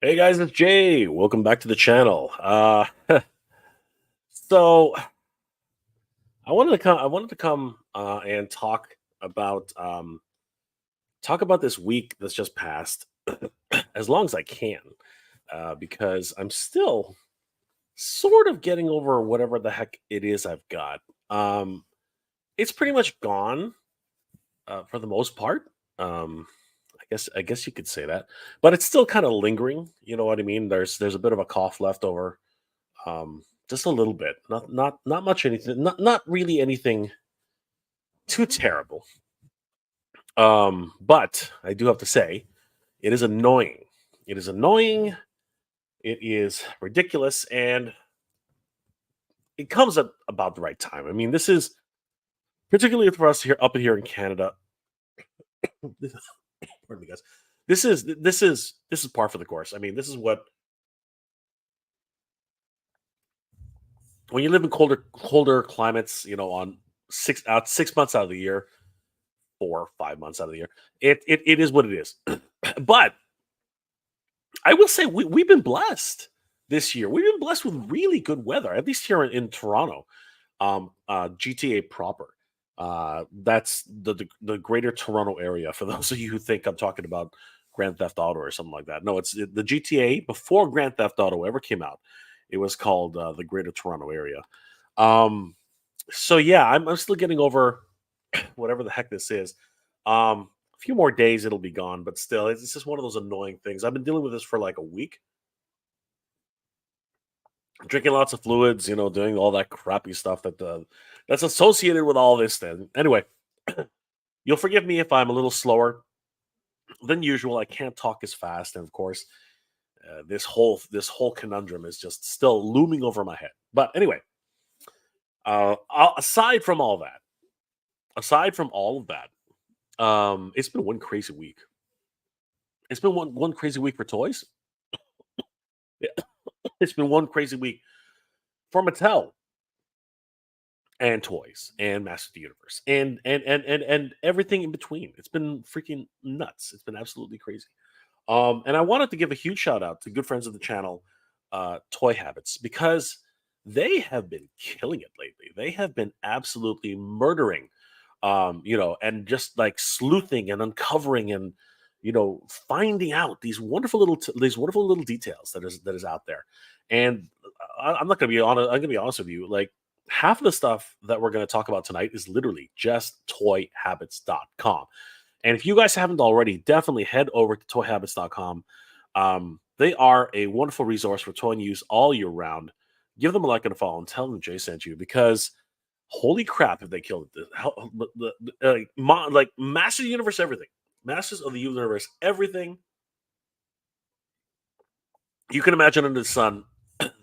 Hey guys, it's Jay. Welcome back to the channel. So I wanted to come and about talk about this week that's just passed as long as I can, because I'm still sort of getting over whatever the heck it is I've got. Um, it's pretty much gone for the most part. Um, I guess you could say that, but it's still kind of lingering. You know what I mean? There's a bit of a cough left over. Just a little bit, not much anything, not really anything too terrible. But I do have to say, it is annoying. It is annoying. It is ridiculous, and it comes at about the right time. I mean, this is particularly for us here up here in Canada. Pardon me, guys. This is par for the course. I mean, this is what when you live in colder climates, on 6 months out of the year, 4 or 5 months out of the year. It is what it is. But I will say we've been blessed this year. We've been blessed with really good weather, at least here in Toronto, GTA proper. That's the greater Toronto area. For those of you who think I'm talking about Grand Theft Auto or something like that, no, the GTA before Grand Theft Auto ever came out. It was called the Greater Toronto Area. Um, so yeah, I'm still getting over whatever the heck this is. A few more days, it'll be gone, but still, it's just one of those annoying things. I've been dealing with this for like a week, drinking lots of fluids, doing all that crappy stuff that's associated with all this. Then, anyway, you'll forgive me if I'm a little slower than usual. I can't talk as fast, and of course, this whole conundrum is just still looming over my head. But anyway, aside from all that, aside from all of that, it's been one crazy week. It's been one crazy week for toys. Yeah, it's been one crazy week for Mattel and toys and Master of the Universe and everything in between. It's been freaking nuts. It's been absolutely crazy. And I wanted to give a huge shout out to good friends of the channel, Toy Habits, because they have been killing it lately. They have been absolutely murdering, and just like sleuthing and uncovering and finding out these wonderful little details that is out there. And I'm not gonna be honest. I'm gonna be honest with you. Like half of the stuff that we're gonna talk about tonight is literally just toyhabits.com. And if you guys haven't already, definitely head over to toyhabits.com. They are a wonderful resource for toy news all year round. Give them a like and a follow and tell them Jay sent you because holy crap, have they killed it. Like Masters of the Universe, everything. Masters of the Universe, everything you can imagine under the sun.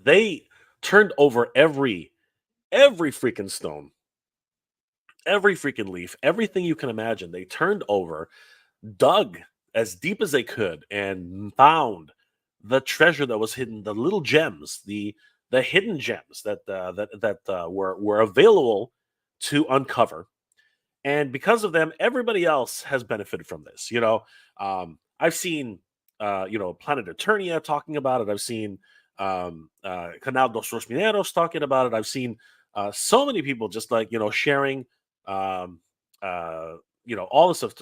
They turned over every freaking stone, every freaking leaf, everything you can imagine. They turned over, dug as deep as they could, and found the treasure that was hidden, the little gems, the hidden gems that were available to uncover. And because of them, everybody else has benefited from this. I've seen Planet Eternia talking about it. I've seen Canal dos Los Mineros talking about it. I've seen so many people just like sharing um, uh, all this stuff.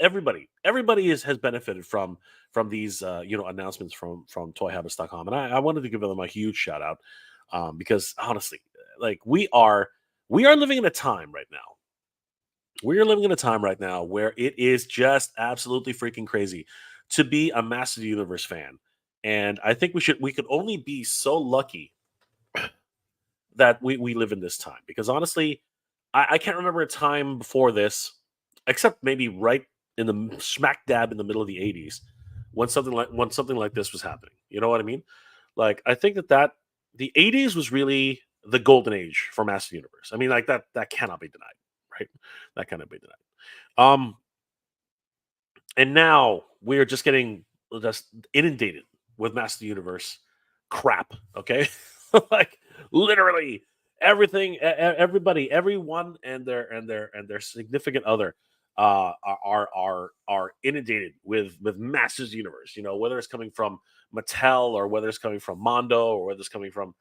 Everybody has benefited from these announcements from ToyHabits.com, and I wanted to give them a huge shout out because honestly, like we are living in a time right now. We are living in a time right now where it is just absolutely freaking crazy to be a Master Universe fan. And I think we could only be so lucky that we live in this time because honestly, I can't remember a time before this, except maybe right in the smack dab in the middle of the 80s when something like this was happening. You know what I mean? Like I think that the 80s was really the golden age for Master Universe. I mean, like that cannot be denied, right? That cannot be denied. Um, and now we're just getting just inundated with Master Universe crap. Okay, like literally everything, everybody, everyone, and their significant other. are inundated with Masters Universe. You know, whether it's coming from Mattel or whether it's coming from Mondo or whether it's coming from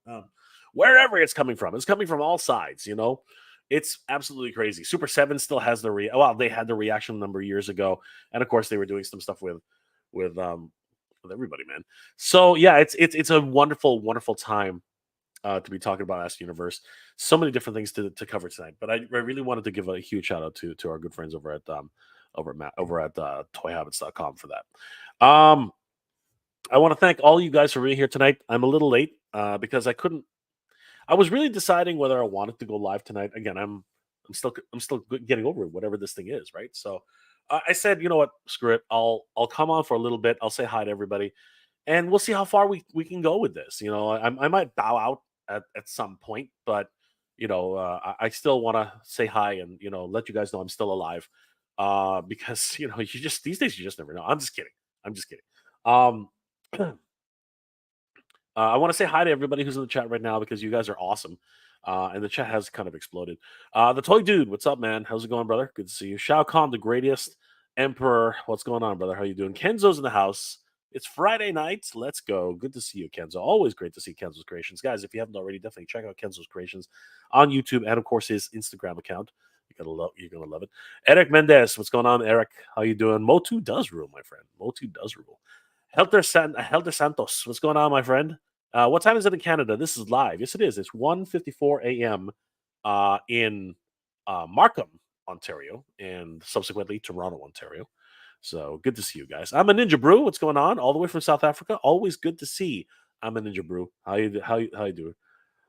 um, wherever it's coming from all sides. You know, it's absolutely crazy. Super Seven still has the well, they had the reaction number years ago, and of course they were doing some stuff with um with everybody, man. So yeah, it's a wonderful wonderful time to be talking about Ask Universe. So many different things to cover tonight, but I really wanted to give a huge shout out to our good friends over at toyhabits.com for that. I want to thank all you guys for being here tonight. I'm a little late because I was really deciding whether I wanted to go live tonight. Again, I'm still getting over whatever this thing is, right? So I said, you know what, screw it. I'll come on for a little bit. I'll say hi to everybody, and we'll see how far we can go with this. You know, I might bow out at some point, but you know, I still want to say hi and you know let you guys know I'm still alive. Because you know, you just these days you just never know. I'm just kidding. I'm just kidding. Um, I want to say hi to everybody who's in the chat right now because you guys are awesome. And the chat has kind of exploded. The toy dude, what's up, man? How's it going, brother? Good to see you. Shao Kahn, the greatest emperor. What's going on, brother? How you doing? Kenzo's in the house. It's Friday night. Let's go. Good to see you, Kenzo. Always great to see Kenzo's creations, guys. If you haven't already, definitely check out Kenzo's creations on YouTube and of course his Instagram account. You're gonna love it. Eric Mendez, what's going on, Eric? How you doing? Motu does rule, my friend. Motu does rule. Helter Santos, what's going on, my friend? What time is it in Canada? This is live. Yes, it is. It's 1:54 a.m. In Markham, Ontario, and subsequently Toronto, Ontario. So good to see you guys. I'm a Ninja Brew. What's going on? All the way from South Africa. Always good to see. I'm a Ninja Brew. How you doing?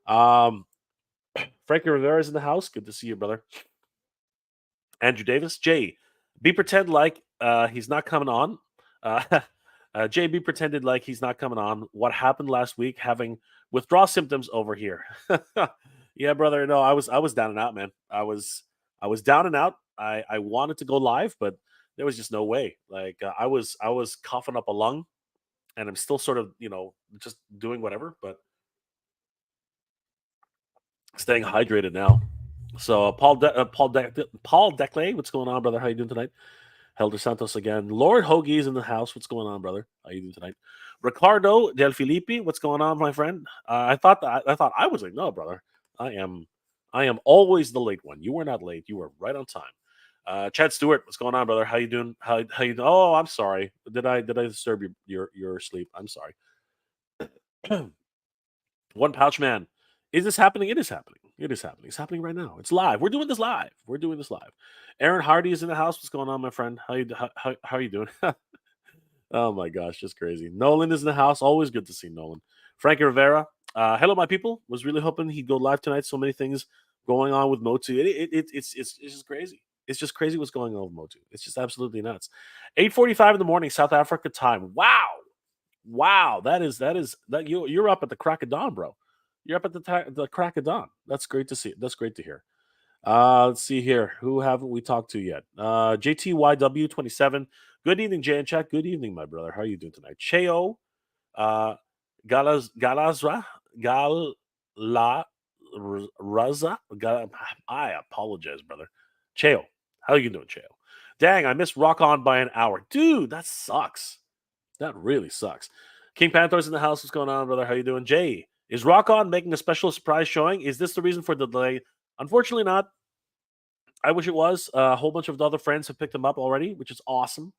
Um, Frankie Rivera is in the house. Good to see you, brother. Andrew Davis, Jay, be pretend like he's not coming on. Uh, JB pretended like he's not coming on. What happened last week? Having withdrawal symptoms over here. Yeah, brother. No, I was down and out, man. I was down and out. I wanted to go live, but there was just no way. Like I was coughing up a lung, and I'm still sort of just doing whatever, but staying hydrated now. So Paul Declay, what's going on, brother? How you doing tonight? Helder Santos again. Lord Hoagie's in the house. What's going on, brother? How you doing tonight? Ricardo Del Filippi, what's going on, my friend? I thought I was like, no, brother. I am I am always the late one. You were not late. You were right on time. Chad Stewart, what's going on, brother? How you doing? How you? Oh, I'm sorry. Did I disturb your sleep? I'm sorry. One Pouch Man. Is this happening? It is happening. It is happening. It's happening right now. It's live. We're doing this live. We're doing this live. Aaron Hardy is in the house. What's going on, my friend? How are you doing? Oh my gosh, just crazy. Nolan is in the house. Always good to see Nolan. Frankie Rivera. Hello, my people. Was really hoping he'd go live tonight. So many things going on with Motu. It's just crazy. It's just crazy what's going on with Motu. It's just absolutely nuts. 8:45 in the morning, South Africa time. Wow. Wow, that you're up at the crack of dawn, bro. You're up at the crack of dawn. That's great to see. That's great to hear. Let's see here. Who haven't we talked to yet? JTYW27. Good evening, Jay and Chat. Good evening, my brother. How are you doing tonight? Cheo, uh, Galazra, Gal La Raza. I apologize, brother. Cheo, how you doing, Cheo? Dang, I missed Rock On by an hour, dude. That sucks. That really sucks. King Panther's in the house. What's going on, brother? How you doing? Jay, is Rock On making a special surprise showing? Is this the reason for the delay? Unfortunately, not. I wish it was. A whole bunch of the other friends have picked them up already, which is awesome.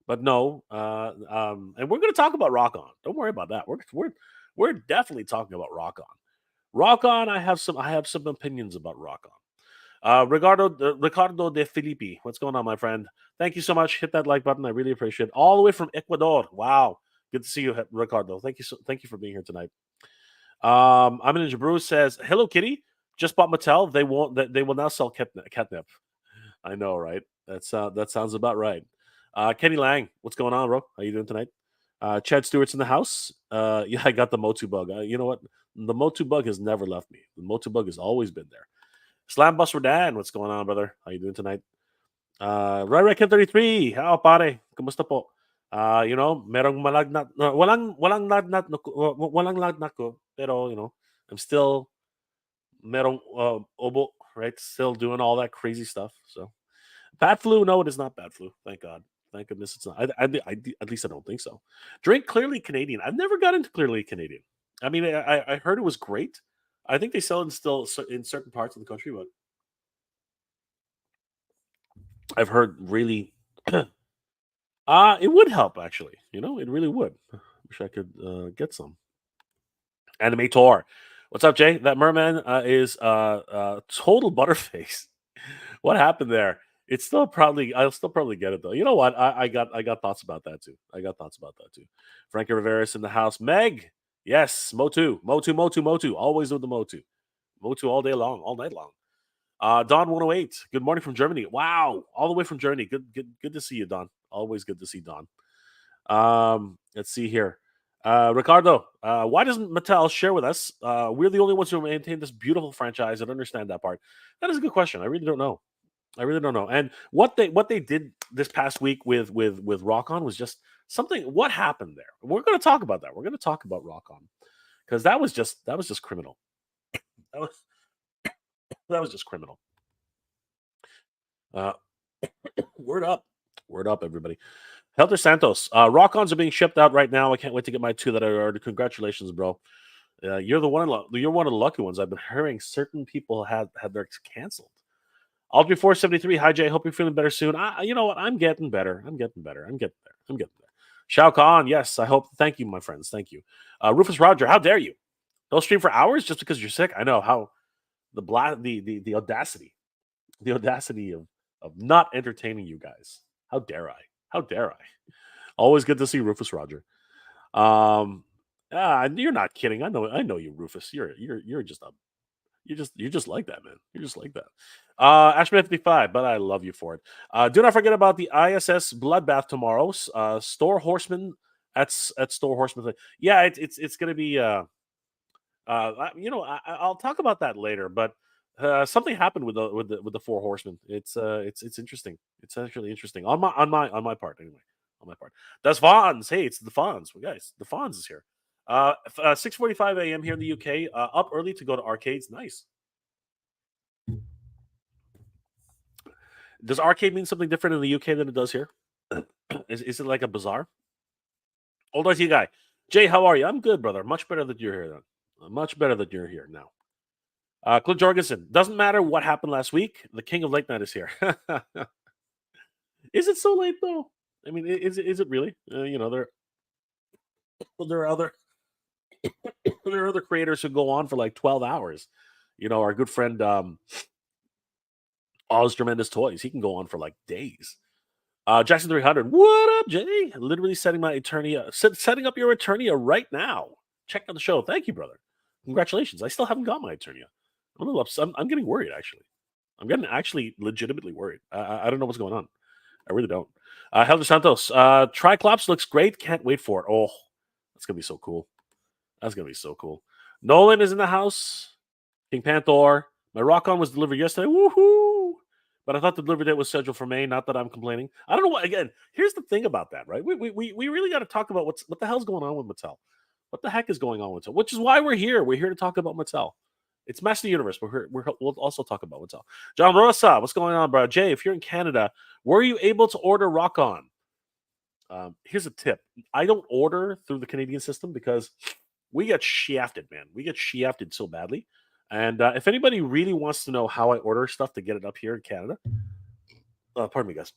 But no, and we're going to talk about Rock On. Don't worry about that. We're definitely talking about Rock On. Rock On. I have some opinions about Rock On. Ricardo de Filippi, what's going on, my friend? Thank you so much. Hit that like button. I really appreciate it. All the way from Ecuador. Wow, good to see you, Ricardo. Thank you for being here tonight. I'm in Jabru says, "Hello, Kitty. Just bought Mattel. They will now sell catnip. I know, right? That sounds about right. Kenny Lang, what's going on, bro? How you doing tonight? Chad Stewart's in the house. Yeah, I got the Motu bug. You know what? The Motu bug has never left me. The Motu bug has always been there. Slam Buster Dan, what's going on, brother? How you doing tonight? Ray 33, how pare? Kumusta po? Merong malagnat, walang lagnat no, walang lagnat ko, pero I'm still merong obo. right? Still doing all that crazy stuff. So bad flu? No, it is not bad flu. Thank God. Thank goodness it's not. At least I don't think so. Drink Clearly Canadian. I've never got into Clearly Canadian. I mean, I heard it was great. I think they sell it in certain parts of the country, but I've heard really, it would help actually. It really would. Wish I could get some. Animator. What's up, Jay? That merman is total butterface. What happened there? I'll still probably get it though. You know what? I got thoughts about that too. I got thoughts about that too. Frankie Rivera's in the house. Meg, yes, Motu, Motu, Motu, Motu. Always with the Motu. Motu all day long, all night long. Don 108. Good morning from Germany. Wow, all the way from Germany. Good to see you, Don. Always good to see Don. Let's see here. Ricardo, why doesn't Mattel share with us? We're the only ones who maintain this beautiful franchise. I don't understand that part. That is a good question. I really don't know. I really don't know. And what they did this past week with Rock On was just something. What happened there? We're going to talk about that. We're going to talk about Rock On because that was just criminal. That was that was just criminal. Uh, word up, everybody. Helter Santos, Rock Ons are being shipped out right now. I can't wait to get my two that I ordered. Congratulations, bro. You're one of the lucky ones. I've been hearing certain people had theirs canceled. Aldry 473. Hi Jay. Hope you're feeling better soon. You know what? I'm getting better. I'm getting better. I'm getting there. I'm getting there. Shao Kahn. Yes. I hope. Thank you, my friends. Thank you. Rufus Roger. How dare you? Don't stream for hours just because you're sick. I know how the audacity, the audacity of not entertaining you guys. How dare I? How dare I? Always good to see Rufus Roger. Um, you're not kidding. I know you, Rufus. You're just a you're just like that, man. You're just like that. Ashman 55, but I love you for it. Do not forget about the ISS bloodbath tomorrow. Store Horseman at Store Horseman. Yeah, it's gonna be. I'll talk about that later, but something happened with the Four Horsemen. It's interesting. It's actually interesting on my part anyway. On my part. That's Fonz. Hey, it's the Fonz. Well, guys, the Fonz is here. 6:45 a.m. here in the UK. Up early to go to arcades. Nice. Does arcade mean something different in the UK than it does here? Is it like a bazaar? Old IT guy. Jay, how are you? I'm good, brother. Much better that you're here then. Much better that you're here now. Clint Jorgensen. Doesn't matter what happened last week. The king of late night is here. Is it so late though? I mean, is it really? There are other there are other creators who go on for like 12 hours. Our good friend Oz Tremendous Toys. He can go on for like days. Jackson 300. What up, Jay? Literally setting my Eternia, setting up your Eternia right now. Check out the show. Thank you, brother. Congratulations. I still haven't got my Eternia. I'm a little upset. I'm getting worried, actually. I'm getting actually legitimately worried. I don't know what's going on. I really don't. Helder Santos. Triclops looks great. Can't wait for it. Oh, that's going to be so cool. That's going to be so cool. Nolan is in the house. King Panther. My Rock On was delivered yesterday. Woohoo! But I thought the delivery date was scheduled for May. Not that I'm complaining. I don't know what. Again, here's the thing about that, right? We really got to talk about what the hell's going on with Mattel. What the heck is going on with Mattel? Which is why we're here. We're here to talk about Mattel. It's Master Universe. We'll also talk about Mattel. John Rosa, what's going on, bro? Jay, if you're in Canada, were you able to order Rock On? Here's a tip. I don't order through the Canadian system because we get shafted, man. We get shafted so badly. And if anybody really wants to know how I order stuff to get it up here in Canada, pardon me, guys.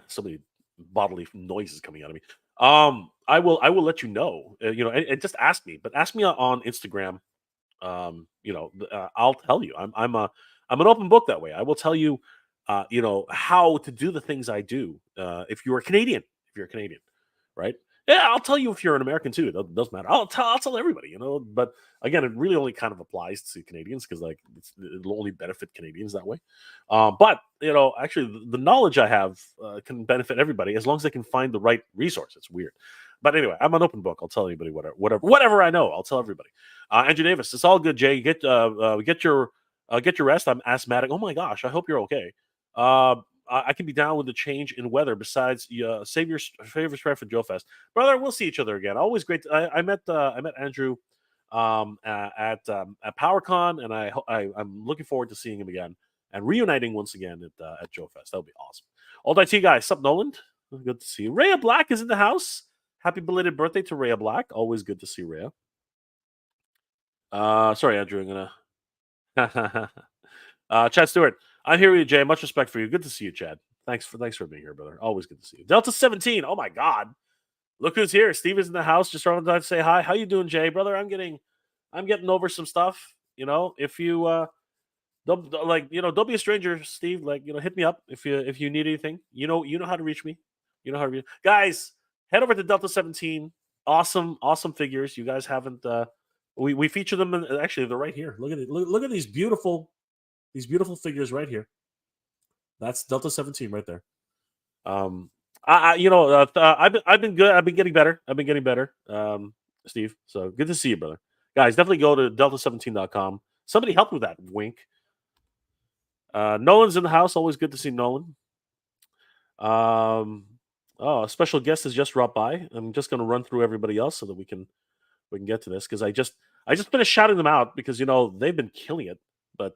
So many bodily noises coming out of me. I will let you know. And just ask me, but ask me on Instagram. I'll tell you. I'm an open book that way. I will tell you, how to do the things I do. If you're a Canadian, right? Yeah, I'll tell you if you're an American too. It doesn't matter. I'll tell everybody. But again, it really only kind of applies to Canadians because it'll only benefit Canadians that way. But actually, the knowledge I have can benefit everybody as long as they can find the right resource. It's weird, but anyway, I'm an open book. I'll tell anybody whatever I know. I'll tell everybody. Andrew Davis, it's all good. Jay, get your rest. I'm asthmatic. Oh my gosh, I hope you're okay. I can be down with the change in weather. Besides, save your favorite spread for Joe Fest, brother. We'll see each other again. Always great. I met Andrew at PowerCon, and I'm looking forward to seeing him again and reuniting once again at Joe Fest. That would be awesome. Old IT guy, sup Nolan? Good to see you. Rhea Black is in the house. Happy belated birthday to Rhea Black. Always good to see Rhea. Sorry, Andrew. I'm gonna. Chad Stewart, I'm here with you, Jay. Much respect for you. Good to see you, Chad. Thanks for being here, brother. Always good to see you. Delta 17. Oh my God, look who's here. Steve is in the house. Just running to say hi. How you doing, Jay, brother? I'm getting over some stuff. If you don't be a stranger, Steve. Hit me up if you need anything. You know how to reach me. You know how to reach guys. Head over to Delta 17. Awesome figures. You guys haven't. We feature them. Actually, they're right here. Look at it. Look at these beautiful figures right here. That's Delta 17 right there. I've been good. I've been getting better. Steve. So good to see you, brother. Guys, definitely go to delta17.com. Somebody help with that. Wink. Nolan's in the house. Always good to see Nolan. A special guest has just dropped by. I'm just going to run through everybody else so that we can get to this, because I just finished shouting them out because they've been killing it. But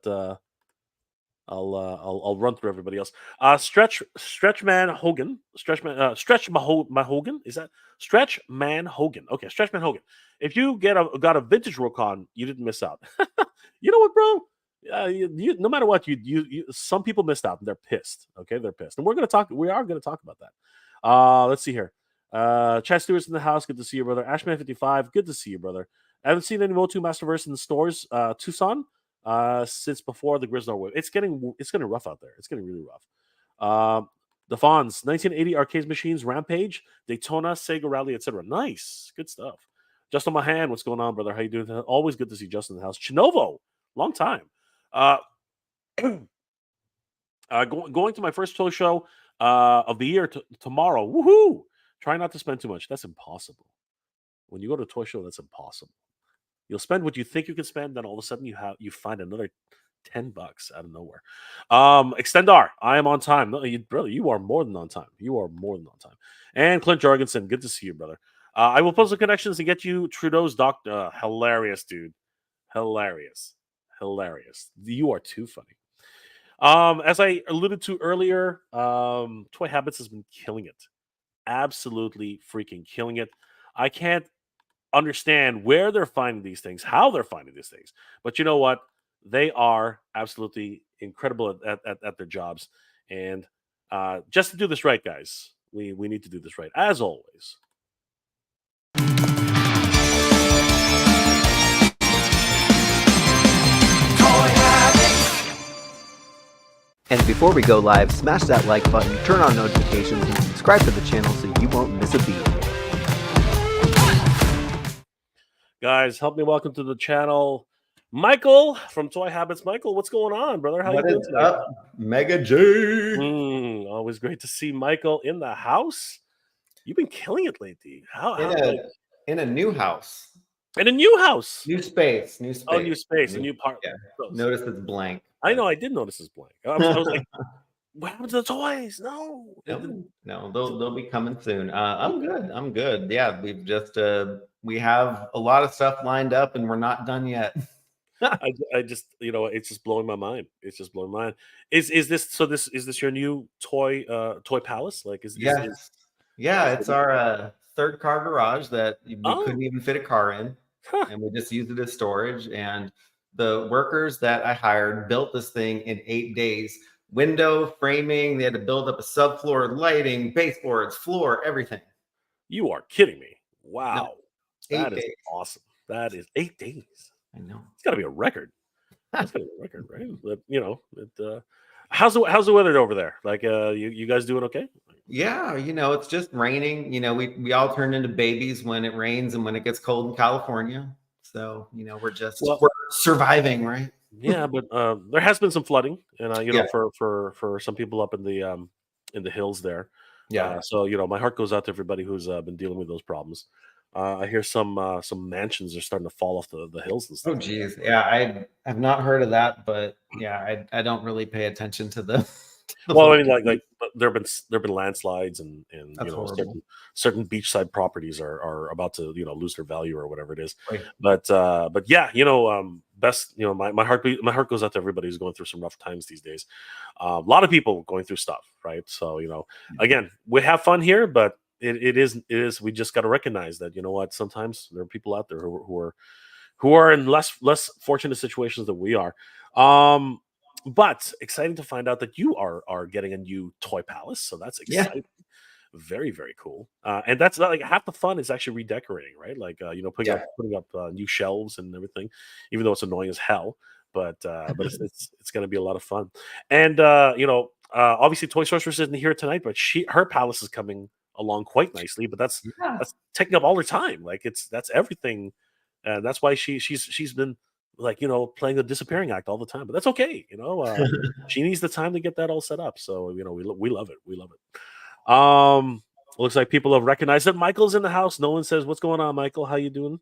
I'll run through everybody else. Stretchman Hogan. Mahogan. Is that Stretchman Hogan? Okay, Stretchman Hogan. If you got a vintage Rokon, you didn't miss out. You know what, bro? No matter what, you some people missed out and they're pissed. Okay, they're pissed, and we are gonna talk about that. Let's see here. Chad Stewart's in the house. Good to see you, brother. Ashman55. Good to see you, brother. I haven't seen any Motu Masterverse in the stores. Tucson. Since before the Grizzly wave. It's getting rough out there. It's getting really rough. The Fonz, 1980 arcade machines, Rampage, Daytona, Sega Rally, etc. Nice, good stuff. Justin Mahan, what's going on, brother? How you doing? Always good to see Justin in the house. Chinovo, long time. Going to my first toy show of the year tomorrow. Woohoo! Try not to spend too much. That's impossible. When you go to a toy show, that's impossible. You'll spend what you think you can spend, then all of a sudden you find another $10 out of nowhere. Extendar, I am on time. No, brother, you are more than on time. And Clint Jorgensen, good to see you, brother. I will post the connections and get you Trudeau's doctor. Hilarious, dude. Hilarious. You are too funny. As I alluded to earlier, Toy Habits has been killing it. Absolutely freaking killing it. I can't understand where they're finding these things, how they're finding these things. But you know what? They are absolutely incredible at their jobs. And just to do this right, guys, we need to do this right, as always. And before we go live, smash that like button, turn on notifications, and subscribe to the channel so you won't miss a beat. Guys, help me welcome to the channel Michael from Toy Habits. Michael, what's going on, brother? How you doing today? Up, Mega J? Always great to see Michael in the house. You've been killing it lately. In a new house. In a new house. New space. Oh, new space. A new part. Yeah. Notice it's blank. I know. I did notice it's blank. I was like, what happened to the toys? No, they'll be coming soon. I'm good. Yeah, we've just we have a lot of stuff lined up, and we're not done yet. I just it's just blowing my mind. It's just blowing my mind. Is this your new toy palace? It's our third car garage that we couldn't even fit a car in, and we just used it as storage. And the workers that I hired built this thing in 8 days. Window framing, they had to build up a subfloor, lighting, baseboards, floor, everything. You are kidding me. Wow. No, that is awesome. That is 8 days. I know. It's gotta be a record. That's gotta be a record, right? But how's the weather over there? Like you guys doing okay? Yeah, it's just raining. We all turn into babies when it rains and when it gets cold in California. So, we're surviving, right? Yeah, but there has been some flooding, and for some people up in the hills there. Yeah. So my heart goes out to everybody who's been dealing with those problems. I hear some mansions are starting to fall off the hills and stuff. Oh, geez. Yeah, I have not heard of that, but yeah, I don't really pay attention to the Well, I mean, like there've been landslides and That's horrible. certain beachside properties are about to lose their value or whatever it is. Right. But yeah, best my my heart goes out to everybody who's going through some rough times these days. A lot of people going through stuff, right? So again, we have fun here, but it is we just got to recognize that what sometimes there are people out there who are in less fortunate situations than we are. Um, but exciting to find out that you are getting a new toy palace, so that's Yeah. exciting. Very, very cool. And that's not like half the fun is actually redecorating, right? Like putting up new shelves and everything, even though it's annoying as hell. But it's going to be a lot of fun. And obviously Toy Sorceress isn't here tonight, but her palace is coming along quite nicely. But Yeah. that's taking up all her time. Like that's everything, and that's why she's been like playing the disappearing act all the time. But that's okay. She needs the time to get that all set up. So we love it. We love it. Looks like people have recognized that Michael's in the house. Nolan says, "What's going on, Michael? How you doing?"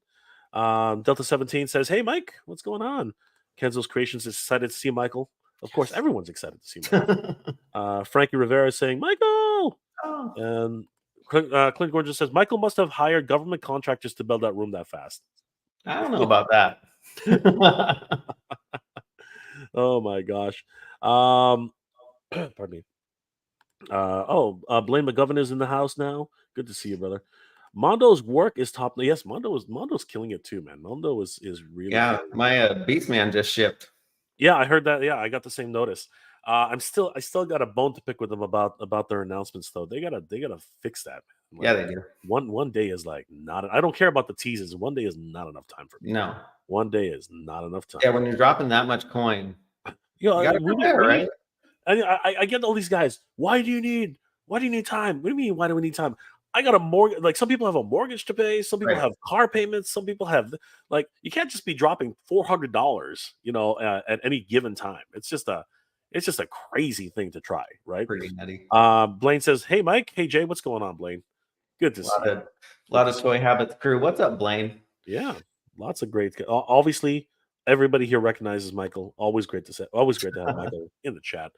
Delta 17 says, "Hey, Mike, what's going on?" Kenzo's Creations is excited to see Michael. Of course, everyone's excited to see Michael. Frankie Rivera is saying, "Michael," Oh. and Clint Gorgeous says, "Michael must have hired government contractors to build that room that fast." I don't know about that. Oh my gosh. Pardon me. Blaine McGovern is in the house now. Good to see you, brother. Mondo's work is top. Yes, Mondo's killing it too, man. Mondo is really Yeah, killing it. my Beast Man just shipped. Yeah, I heard that. Yeah, I got the same notice. I still got a bone to pick with them about their announcements though. They gotta fix that. Man. Yeah, they do. One day is like not. I don't care about the teases. One day is not enough time for me. No. One day is not enough time. Yeah, when you're dropping that much coin, you gotta prepare, right? I get all these guys. Why do you need time? What do you mean? Why do we need time? I got a mortgage. Like some people have a mortgage to pay. Some people have car payments. Some people have you can't just be dropping $400, at any given time. It's just a crazy thing to try, right? Pretty nutty. Blaine says, "Hey, Mike. Hey, Jay. What's going on, Blaine? Good to see you." A lot of Toy Habits crew. What's up, Blaine? Yeah, lots of great. Obviously, everybody here recognizes Michael. Always great to have Michael in the chat.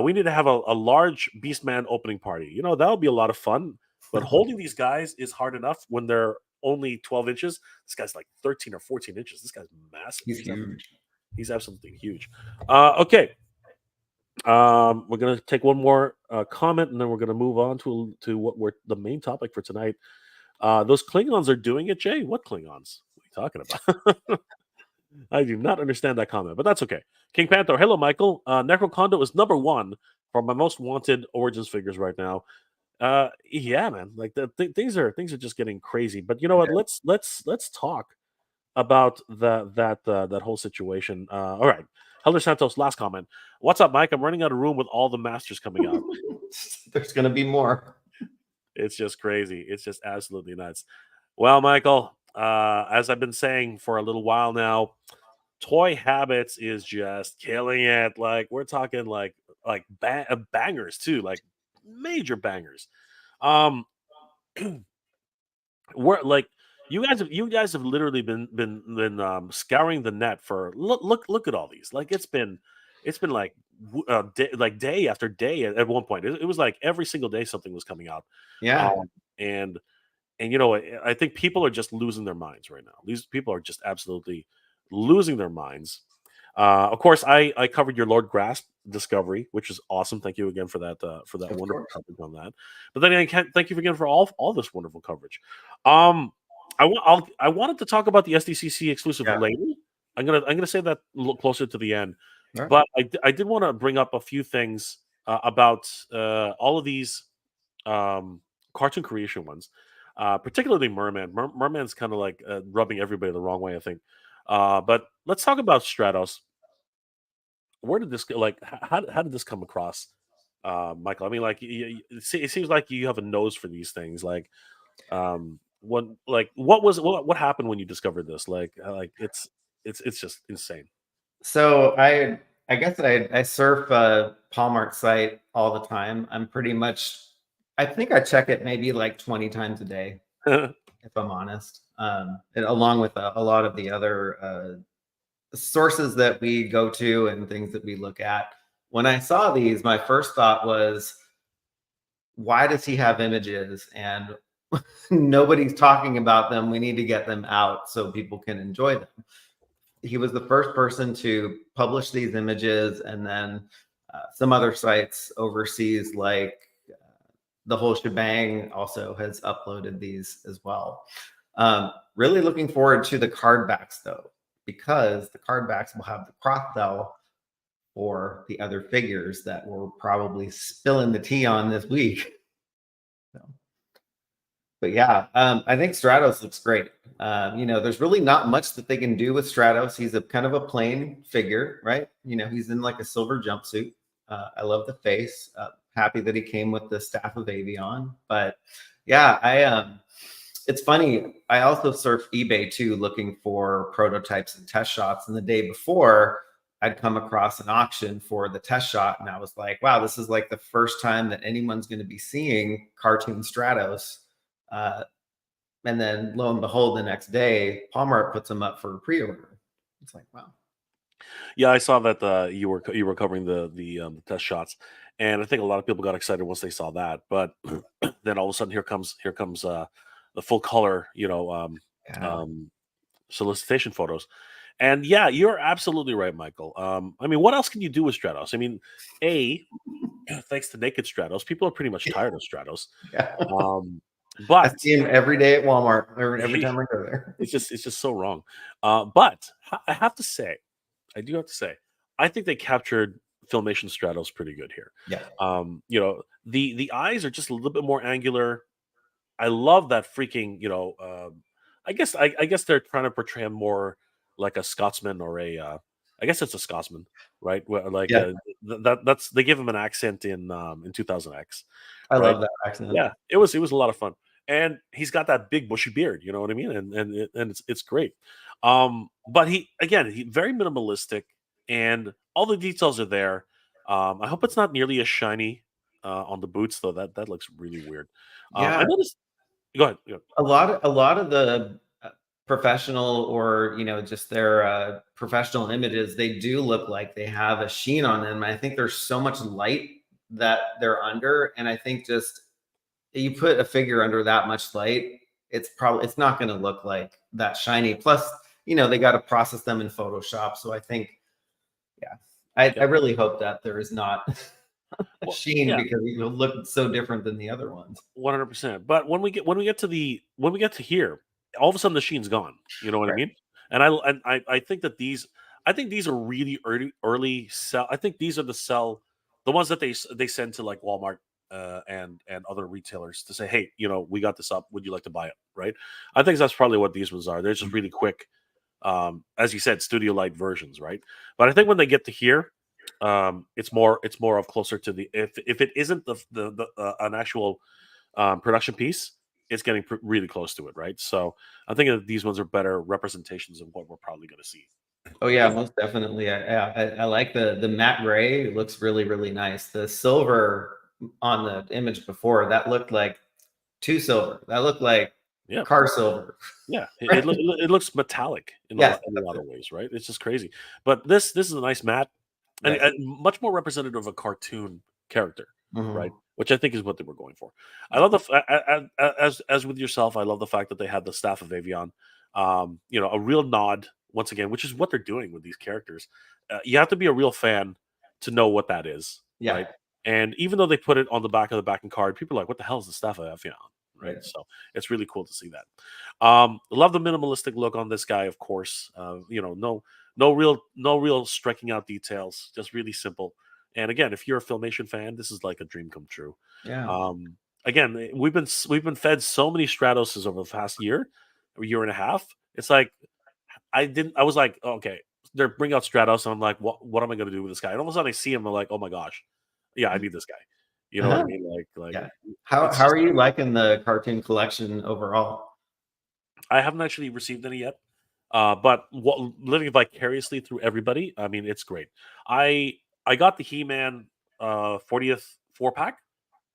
We need to have a large Beastman opening party. That'll be a lot of fun. But holding these guys is hard enough when they're only 12 inches. This guy's like 13 or 14 inches. This guy's massive. He's huge. He's absolutely huge. Okay. We're gonna take one more comment, and then we're gonna move on to what we're the main topic for tonight. Those Klingons are doing it, Jay. What Klingons? What are you talking about? I do not understand that comment, but that's okay. King Panther, hello, Michael. Necrocondo is number one for my most wanted Origins figures right now. Yeah, man. Like things are just getting crazy. But you know what? Let's talk about that whole situation. All right, Helder Santos, last comment. What's up, Mike? I'm running out of room with all the masters coming out. There's gonna be more. It's just crazy. It's just absolutely nuts. Well, Michael, as I've been saying for a little while now, Toy Habits is just killing it. Like we're talking like bangers too, like major bangers. We're like you guys have literally been scouring the net for look at all these. Like it's been like day after day at one point. It was like every single day something was coming out. Yeah. And I think people are just losing their minds right now. These people are just absolutely losing their minds. Of course, I covered your Lord Grasp discovery, which is awesome. Thank you again for that wonderful coverage on that. But then I can't thank you again for all this wonderful coverage. I wanted to talk about the SDCC exclusive later. I'm gonna say that a little closer to the end. Right. But I did want to bring up a few things about all of these cartoon creation ones. Particularly Merman. Merman's kind of like rubbing everybody the wrong way, I think. But let's talk about Stratos. Where did this go? Like, how did this come across, Michael? I mean, like, it seems like you have a nose for these things. Like, what happened when you discovered this? Like it's just insane. So I guess I surf Palmart's site all the time. I'm pretty much. I think I check it maybe like 20 times a day, if I'm honest. And along with a lot of the other sources that we go to and things that we look at. when I saw these, my first thought was, why does he have images and nobody's talking about them? We need to get them out so people can enjoy them. He was the first person to publish these images, and then some other sites overseas, like the whole shebang, also has uploaded these as well. Really looking forward to the card backs though, because the card backs will have the cross sell for the other figures that we're probably spilling the tea on this week. So, but yeah, I think Stratos looks great. There's really not much that they can do with Stratos. He's a kind of a plain figure, right? He's in like a silver jumpsuit. I love the face. Happy that he came with the staff of Avion. But yeah, it's funny. I also surf eBay too, looking for prototypes and test shots. And the day before, I'd come across an auction for the test shot, and I was like, wow, this is like the first time that anyone's going to be seeing cartoon Stratos. And then lo and behold, the next day, Palmart puts them up for pre-order. It's like, wow. Yeah, I saw that you were covering the test shots, and I think a lot of people got excited once they saw that. But then all of a sudden, here comes the full color, Yeah. solicitation photos. And yeah, you're absolutely right, Michael. I mean, what else can you do with Stratos? I mean, thanks to Naked Stratos, people are pretty much tired of Stratos. Yeah. I But see him every day at Walmart, every time I go there. it's just so wrong. But I have to say, I do have to say, I think they captured Filmation Stratos pretty good here. Yeah. The eyes are just a little bit more angular. I love that freaking, I guess they're trying to portray him more like a Scotsman or I guess it's a Scotsman, right? Like Yeah. that's they give him an accent in 2000X, I right? love that accent. Yeah, it was a lot of fun, and he's got that big bushy beard. You know what I mean? And it's great. But he very minimalistic, and all the details are there. I hope it's not nearly as shiny on the boots though. That looks really weird. I Yeah. noticed. Go ahead. A lot of the professional, or just their professional images, they do look like they have a sheen on them. I think there's so much light that they're under, and I think just you put a figure under that much light, it's not going to look like that shiny. Plus, they got to process them in Photoshop. So I think, yeah, I Yep. really hope that there is not a Well, sheen, yeah, because it will look so different than the other ones. 100%. But when we get to here, all of a sudden the sheen's gone. You know what I Right. mean? And I think that these are really early sell. I think these are the ones that they send to like Walmart and other retailers to say, hey, we got this up. Would you like to buy it? Right? I think that's probably what these ones are. They're just really quick, as you said, studio light versions, right? But I think when they get to here, it's more of closer to the if it isn't the an actual production piece, it's getting really close to it, right? So I think that these ones are better representations of what we're probably going to see. Oh yeah, most definitely. I like the matte gray. It looks really, really nice. The silver on the image before, that looked like too silver. That looked like Yeah, car silver. yeah. It, it, Right? loo- it loo- it looks metallic Yes, in a that's lot it. of ways, right? It's just crazy. But this is a nice matte Yes. and much more representative of a cartoon character, right? Mhm. Which I think is what they were going for. I love as with yourself. I love the fact that they had the staff of Avion. A real nod once again, which is what they're doing with these characters. You have to be a real fan to know what that is, Yeah. right? And even though they put it on the back of the backing card, people are like, "What the hell is the staff of Avion?" Right? Right. So it's really cool to see that. Love the minimalistic look on this guy, of course. No real striking out details, just really simple. And again, if you're a Filmation fan, this is like a dream come true. Yeah. Again, we've been fed so many Stratoses over the past year, or year and a half. It's like I was like, "Oh, okay, they're bring out Stratos, and I'm like, what am I going to do with this guy? And all of a sudden, I see him, I'm like, oh my gosh, yeah, I need this guy. You know what I Uh-huh. mean? Like Yeah. How it's how just are you liking the cartoon collection overall? I haven't actually received any yet. But living vicariously through everybody, I mean, it's great. I got the He-Man 40th 4 pack,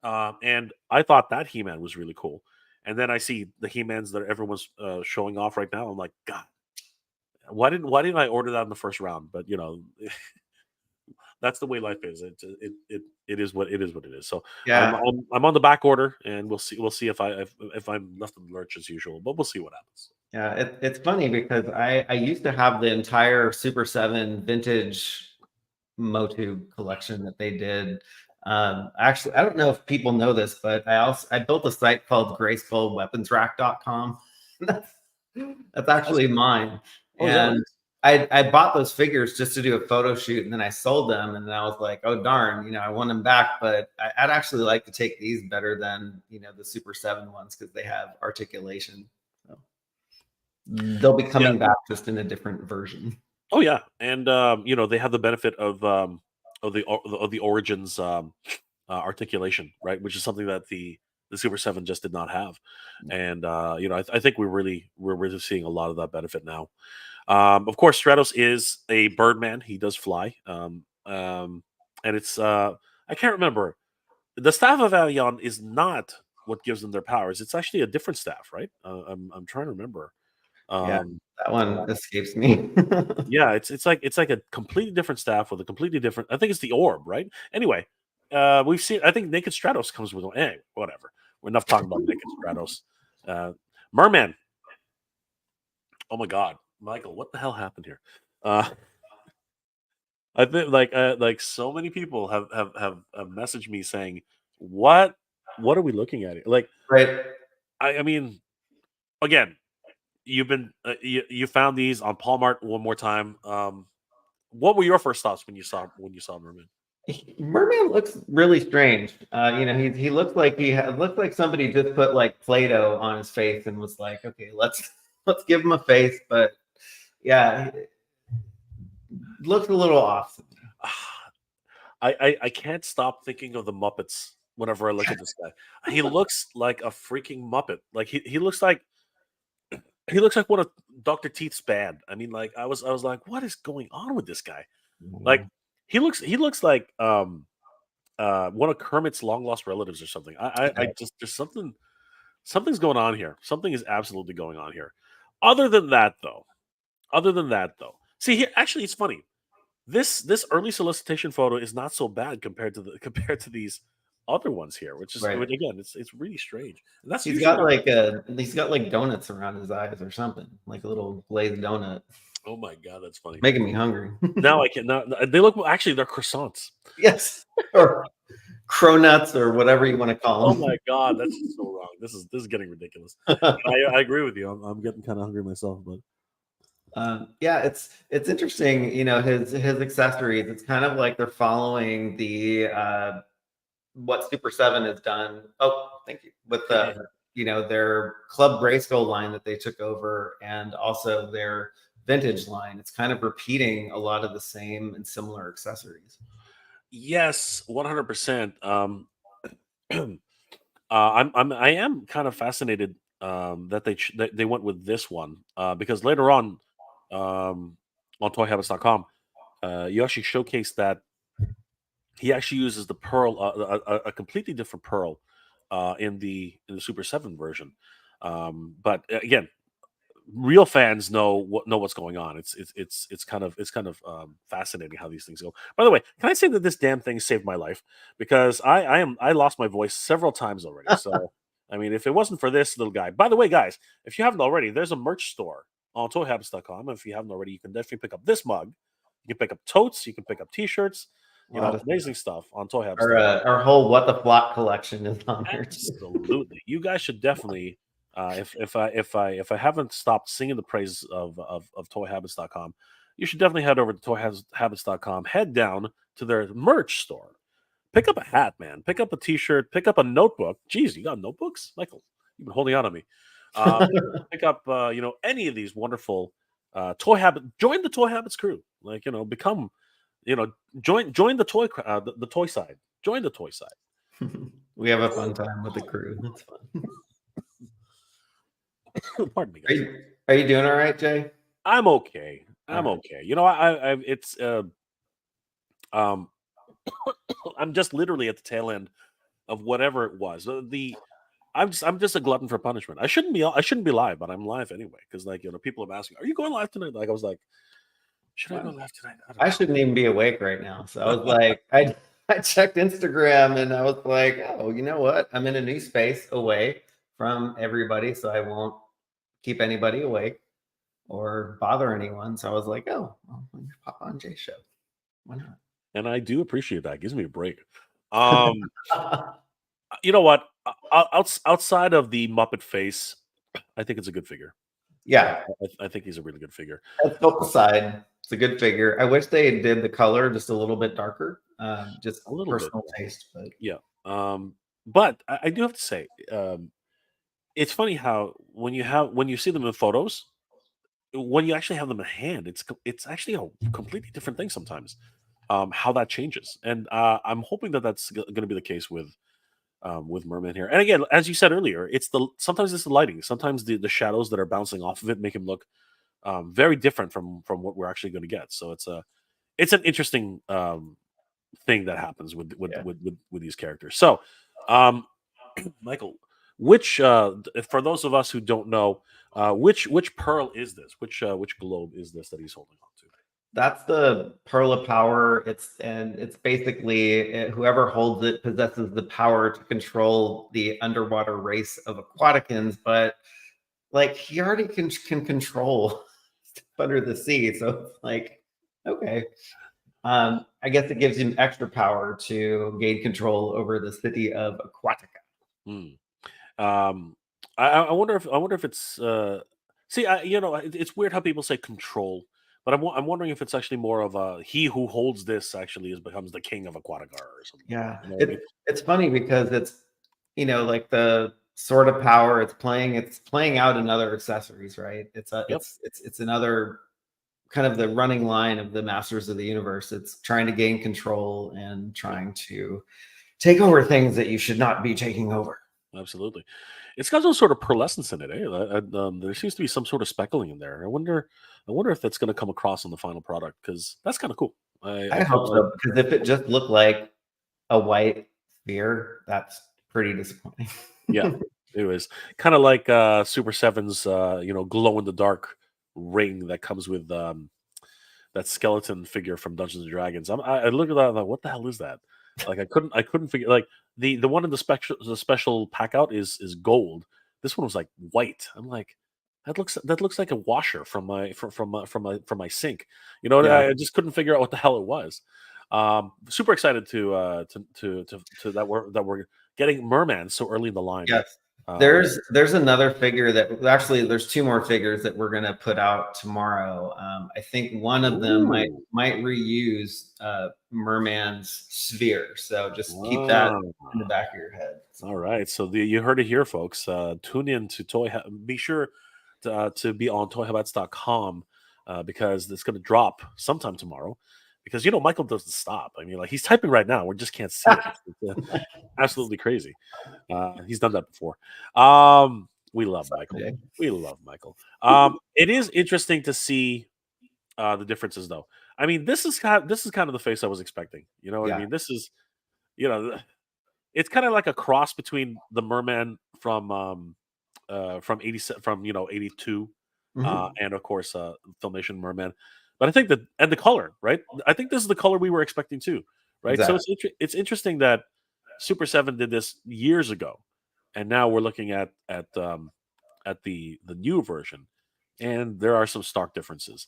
and I thought that He-Man was really cool. And then I see the He-Mans that everyone's showing off right now. I'm like, God, why didn't I order that in the first round? But that's the way life is. It is what it is. What it is. So Yeah, I'm on the back order, and we'll see if I'm left in the lurch as usual. But we'll see what happens. yeah. It's funny because I used to have the entire Super 7 vintage Motu collection that they did. Actually, I don't know if people know this, but I built a site called GracefulWeaponsRack.com. that's that's actually mine. Oh, is that right? And I bought those figures just to do a photo shoot, and then I sold them, and then I was like, oh darn, I want them back, but I'd actually like to take these better than the Super 7 ones because they have articulation. So they'll be Yeah. coming back just in a different version. Oh yeah, and they have the benefit of the origins articulation, right? Which is something that the Super 7 just did not have, and I think we're really seeing a lot of that benefit now. Of course, Stratos is a Birdman. He does fly, and it's I can't remember. The staff of Avion is not what gives them their powers. It's actually a different staff, right? I'm trying to remember. Yeah, Um, that uh, one escapes me. yeah, it's like a completely different staff with a completely different. I think it's the orb, right? Anyway, we've seen. I think Naked Stratos comes with. Anyway, whatever. We're enough talking about Naked Stratos. Uh, Merman. Oh my God, Michael, what the hell happened here? Uh, I think like so many people have messaged me saying, what are we looking at here? Like, Right. I mean, again, you found these on Palmart one more time. What were your first thoughts when you saw Merman? Merman looks really strange. He looks like looks like somebody just put like Play-Doh on his face and was like, okay, let's give him a face. But yeah, looks a little off. I can't stop thinking of the Muppets whenever I look at this guy. He looks like a freaking Muppet. Like he looks like one of Dr. Teeth's band. I mean, like I was like, what is going on with this guy? Like he looks like one of Kermit's long lost relatives or something. I just there's something's going on here. Something is absolutely going on here. Other than that, though, see here actually it's funny. This early solicitation photo is not so bad compared to these other ones here, Right. which again it's really strange. And that's He's usually got not. like donuts around his eyes or something, like a little glazed donut, Oh my God, that's funny. making me hungry. Now I can now they look actually they're croissants. Yes, or cronuts or whatever you want to call Oh them. my God, that's just so wrong. This is getting ridiculous. I agree with you. I'm getting kind of hungry myself, but Yeah, it's interesting. His accessories. It's kind of like they're following the what Super 7 has done. Oh, thank you. With their Club Grayskull line that they took over, and also their vintage line. It's kind of repeating a lot of the same and similar accessories. yes, 100%. I am kind of fascinated that they went with this one because later on ToyHabits.com, you actually showcase that he actually uses the pearl, a completely different pearl, in the Super 7 version. But again, real fans know what's going on. It's kind of fascinating how these things go. By the way, can I say that this damn thing saved my life because I lost my voice several times already. So I mean, if it wasn't for this little guy. By the way, guys, if you haven't already, there's a merch store on toyhabits.com. If you haven't already, you can definitely pick up this mug. You can pick up totes. You can pick up T-shirts. A lot of Amazing stuff on our toyhabits.com. our whole What the Flock collection is on there too. Absolutely, you guys should definitely. If I haven't stopped singing the praises of toyhabits.com, you should definitely head over to toyhabits.com. Head down to their merch store. Pick up a hat, man. Pick up a T-shirt. Pick up a notebook. Jeez, you got notebooks, Michael? You've been holding on to me. Pick up any of these wonderful toy habit. Join the Toy Habits crew. Like become you know join the the toy side. Join the toy side. We have a fun time with the crew. That's fun. Pardon me, Are guys. you doing all right, Jay? I'm okay. All I'm right. okay. It's um I'm just literally at the tail end of whatever it was. I'm just a glutton for punishment. I shouldn't be live, but I'm live anyway because people have asked me, "Are you going live tonight?" Like I was like, Should I go left tonight? I don't I know. shouldn't even be awake right now. So I was like, I checked Instagram and I was like, oh, you know what? I'm in a new space away from everybody, so I won't keep anybody awake or bother anyone. So I was like, oh, well, let me pop on Jay's show. Why And I do appreciate that. It gives me a break. Um, not? you know what? Outside of the Muppet face, I think it's a good figure. Yeah, I think he's a really good figure. that's built aside. It's a good figure. I wish they did the color just a little bit darker. Just A little bit, personal taste, but yeah. But I do have to say, it's funny how when you see them in photos, when you actually have them in hand, it's actually a completely different thing sometimes. How that changes, and I'm hoping that that's going to be the case with Merman here. And again, as you said earlier, sometimes it's the lighting, sometimes the shadows that are bouncing off of it make him look very different from what we're actually going to get. So it's an interesting thing that happens yeah. with these characters. So, um, Michael, for those of us who don't know, which pearl is this? Which globe is this that he's holding on to? That's the pearl of power. It's basically whoever holds it possesses the power to control the underwater race of aquaticans, but like he already can control stuff under the sea. So it's like, okay. I guess it gives him extra power to gain control over the city of Aquatica. Hmm. Um, I wonder if it's see, it's weird how people say control, but I'm wondering if it's actually more of a he who holds this actually becomes the king of Aquatica or something like that. Yeah, You know what I mean? it's funny because it's like the sword of power. It's playing out in other accessories, right? Yep. It's another kind of the running line of the Masters of the Universe. It's trying to gain control and Yep. trying to take over things that you should not be taking over. Absolutely. It's got some sort of pearlescence in it. Eh? There seems to be some sort of speckling in there. I wonder if that's going to come across on the final product because that's kind of cool. I I think hope so because if it just looked like a white sphere, that's pretty disappointing. yeah, it was kind of like Super Seven's glow in the dark ring that comes with that skeleton figure from Dungeons and Dragons. I look at that, I'm like, what the hell is that? Like I couldn't figure like the one in the special pack out is gold. This one was like white. I'm like, that looks like a washer from my sink. Yeah. I just couldn't figure out what the hell it was. Super excited to that we're getting Merman so early in the line. Yes. Um, There's another figure that actually there's two more figures that we're gonna put out tomorrow. I think one of them might ooh, might reuse Merman's sphere. So just keep that wow. in the back of your head. All right, so you heard it here, folks. Tune in to Be sure to be on toyhabats.com because it's going to drop sometime tomorrow. Because Michael doesn't stop. I mean, like he's typing right now. We just can't see it. It's absolutely crazy. He's done that before. We love Michael. Someday. We love Michael. It is interesting to see the differences, though. I mean, this is kind of the face I was expecting. You know what I Yeah. mean? This is you know it's kind of like a cross between the merman from 80 from 82 Mhm. and of course Filmation Merman. But I think that and the color, right? I think this is the color we were expecting too, right? So Exactly. it's interesting that Super 7 did this years ago and now we're looking at the new version and there are some stark differences.